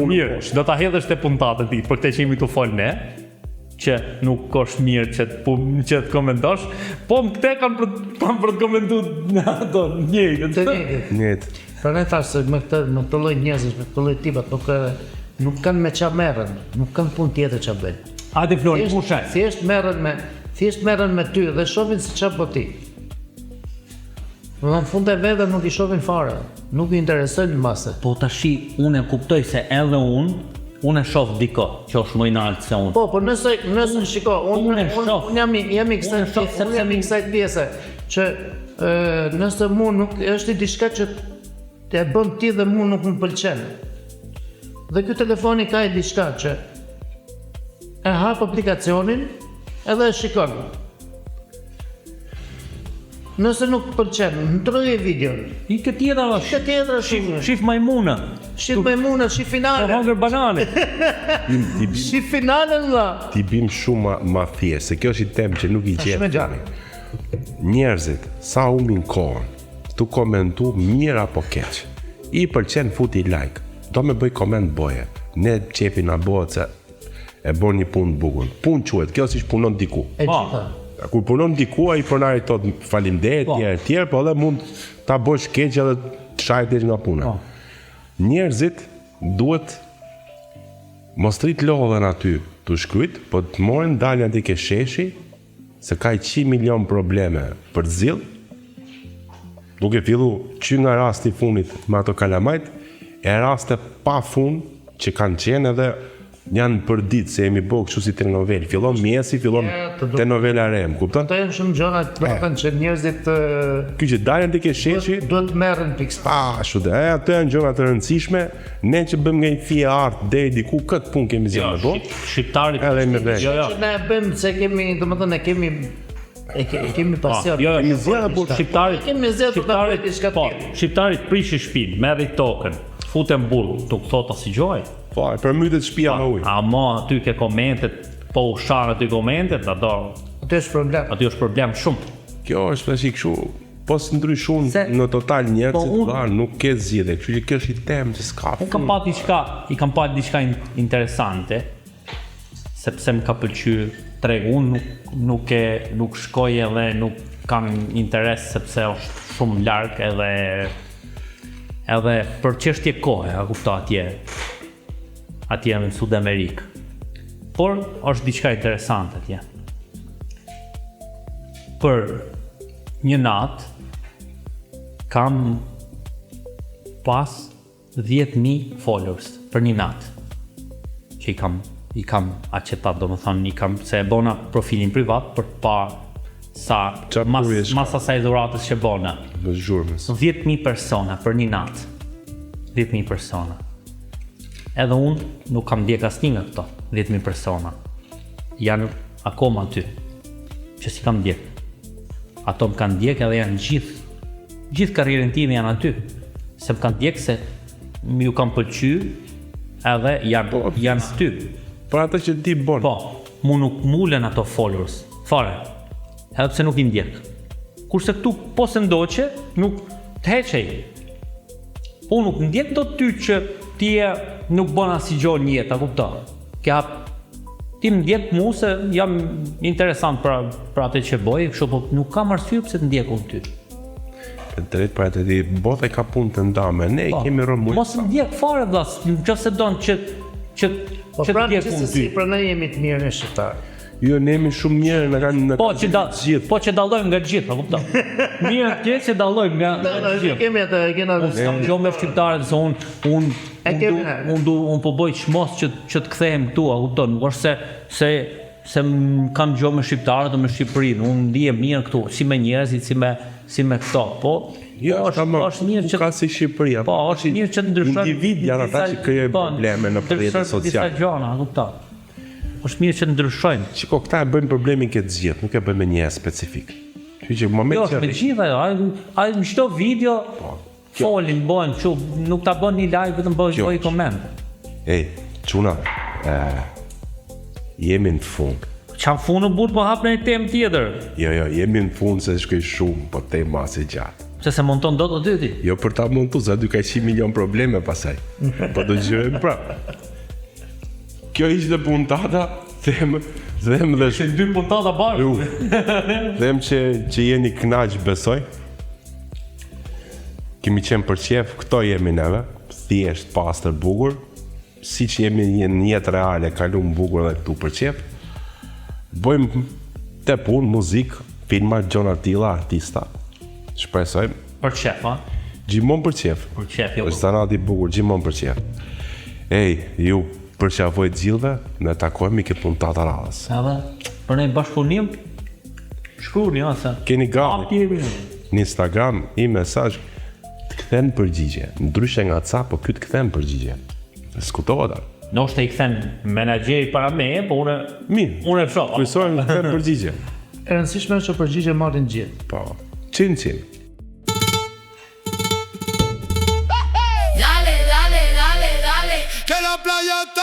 mirë, do ta hedhësh te puntatë ti për këtë që jemi tu fol ne, që nuk është mirë që të komentosh, po më këte kanë për të komentu në ato njëjtë. Të njëjtit. Njëtë. Pra ne thash se me këtë lloj njerëzish, me këtë lloj tipat nuk kanë me ç'a merren, nuk kanë punë tjetër ç'a bëjnë. Hajde Flori, pushaj. Thjesht merren me ty dhe shohin se ç'a bë ti. Në fund e vetë nuk i shohin fare, nuk i interesojnë mase. Po tashi unë e kuptoj se edhe unë e shoh diko që është më i lartë se unë. Po nëse shiko, Unë e shoh. unë jam i kësaj Unë e shoh pjese, sepse unë jam i kësaj pjese që nëse mu nuk është diçka që të e bën ti dhe mu nuk më pëlqen. Dhe ky telefoni ka diçka që e hap aplikacionin edhe e shikon. Nëse nuk pëlqen, ndroje videon. I këtë tjetër është. Këtë tjetër shifë. Shif majmuna. Shif majmuna, shif Po finale. hongër banane. Shif finalen vlla. Ti bim shumë ma thjesht, se kjo është i temë që nuk i Shumë qetë. gjatë. Njerëzit, sa humbin kohën, tu komentu mirë apo keq. I pëlqen futi like. Do me bëj koment boje. Ne qefi na bëhet se e bën një punë bukur. Punë quhet, kjo si punon diku. E Po. gjitha. Kur punon diku, ai pronari thot faleminderit, Po. tjerë, po edhe mund ta bësh keq edhe të shajtesh nga puna. Po. Njerëzit duhet mos rrit lodhen aty të shkryt, po të morin dalin aty ke sheshi, se ka 100 milion probleme për të zill, duke fillu që nga rasti i fundit me ato kalamajt, e raste pa fund që kanë qenë edhe janë për ditë se jemi bërë kështu si telenovel. Fillon mjesi, fillon telenovela re, më kupton? Këto janë shumë gjëra që njerëzit Ky që dalën te ke sheshi, duhet të merren pikë. ashtu dhe ato janë gjëra të rëndësishme, ne që bëjmë nga një fije art deri diku këtë punë kemi zgjedhur me bë. Shqiptarit. Edhe me vesh. Jo, jo. Që ne bëjmë se kemi, domethënë e kemi pasion. Jo, Kemi zgjedhur por shqiptarit. Kemi zgjedhur të bëjmë diçka Po, tjetër. shqiptarit prishi shtëpinë, merri tokën, futen burr, tuk thot asigjoj. Po, për mytet shtëpia me ujë. Ama aty ke komentet, po ushan aty komentet, ato Aty është problem. aty është problem shumë. Kjo është tash kështu, po s'ndryshon Se- në total njerëzit Po, unë- dha nuk ke zgjidhje, kështu që kjo është i temë që s'ka. Unë kam pa diçka interesante, sepse më ka pëlqyer tregu. Unë nuk shkoj edhe nuk kam interes sepse është shumë larg edhe për çështje kohe, a kupto atje në Sud Amerikë. Por është diçka interesante atje. Për një natë kam pas 10.000 followers për një natë që i kam aqetat, do më thonë, se e bona profilin privat për të parë mas asaj dhuratës që bona. Në zhurmës. 10.000 persona për një natë. 10.000 persona. Edhe unë nuk kam ndjek asnjë nga këto 10.000 persona. Janë akoma aty që si kam ndjek. Ato më kanë ndjek edhe janë gjithë karrierën time janë aty. Se më kanë ndjek se ju kam pëlqyer edhe janë aty. Për atë që ti bon. Po, mu nuk mulen ato followers, fare, edhe pse nuk i ndjek. Kurse këtu, po se ndoqe, nuk të heqej. Unë nuk ndjek do ty që ti nuk bën asgjë në jetë, a kupton? Ti më ndjek mu se jam interesant për atë që bëj, kështu po nuk kam arsye pse të ndjek unë ty. Drejt për atë di, bota ka punë të ndame, ne kemi rëmuj. Mos ndjek fare vlas, nëse don që Po të pra ndjek unë ty. gjithsesi pra ne jemi të mirë në shqiptar. Jo, ne jemi shumë mirë, në kanë gjithë. Po që dallojmë nga gjithë, a kupton? Mirë atje që dallojmë nga gjithë. Kemi atë kena Unë jam me shqiptarët se unë po bëj çmos që të kthehem këtu, a kupton? Nuk është se kam gjë me shqiptarët o me Shqipërinë. Unë ndihem mirë këtu, si me njerëzit, si me këto. Po, Jo, është mirë që ka si Shqipëria. po, është mirë që të ndryshojmë. Individ janë ata që krijojnë probleme në rrjetet Disa sociale. gjëra, a kupton? Është mirë që të ndryshojmë. Shiko, këta e bëjnë problemin këtë zgjidh, nuk e bëjnë me një specifik. Kështu që në Jo, moment është me që gjitha jo, ai në çdo video folin, bën kështu, nuk ta bën një live vetëm bëj koment. çuna, jemi në fund. Çam funë burr po hap në një temë tjetër. Jo, jemi në fund se shkoj shumë, po tema as e gjatë. Pse se monton dot o dyti? Jo për ta montu, se aty ka 100 milion probleme pasaj. Po do gjërëm prap. Kjo ishte puntata, them dhe Se dy puntata bashkë. them që jeni kënaq besoj. Kemi qenë për qef, këto jemi neve, thjesht, pastër, bukur, si që jemi në jetë reale, kalum bukur dhe këtu për qef. Bojmë te punë, muzikë, filma, gjona tilla, artista. Shpresojmë. Për qef, ha? Gjithmonë për qef. Për qef, jo. Është sanati i bukur, gjithmonë për qef. Ju përqafoj gjithve, ne takojmë këtë puntata radhës. Edhe, për ne bashkëpunim, shkruani, ja, se. Keni gati Hapjemi. në Instagram i mesazh të kthen përgjigje. Ndryshe nga ca, po ky të kthen përgjigje. Diskutohet. Nështë i kthen menaxheri para me, po Mirë. unë e shoh. Kryesore në kthen përgjigje. E rëndësishme është që përgjigje marrin gjithë. Po. Çin. Dale, dale, dale, dale. Que la playa está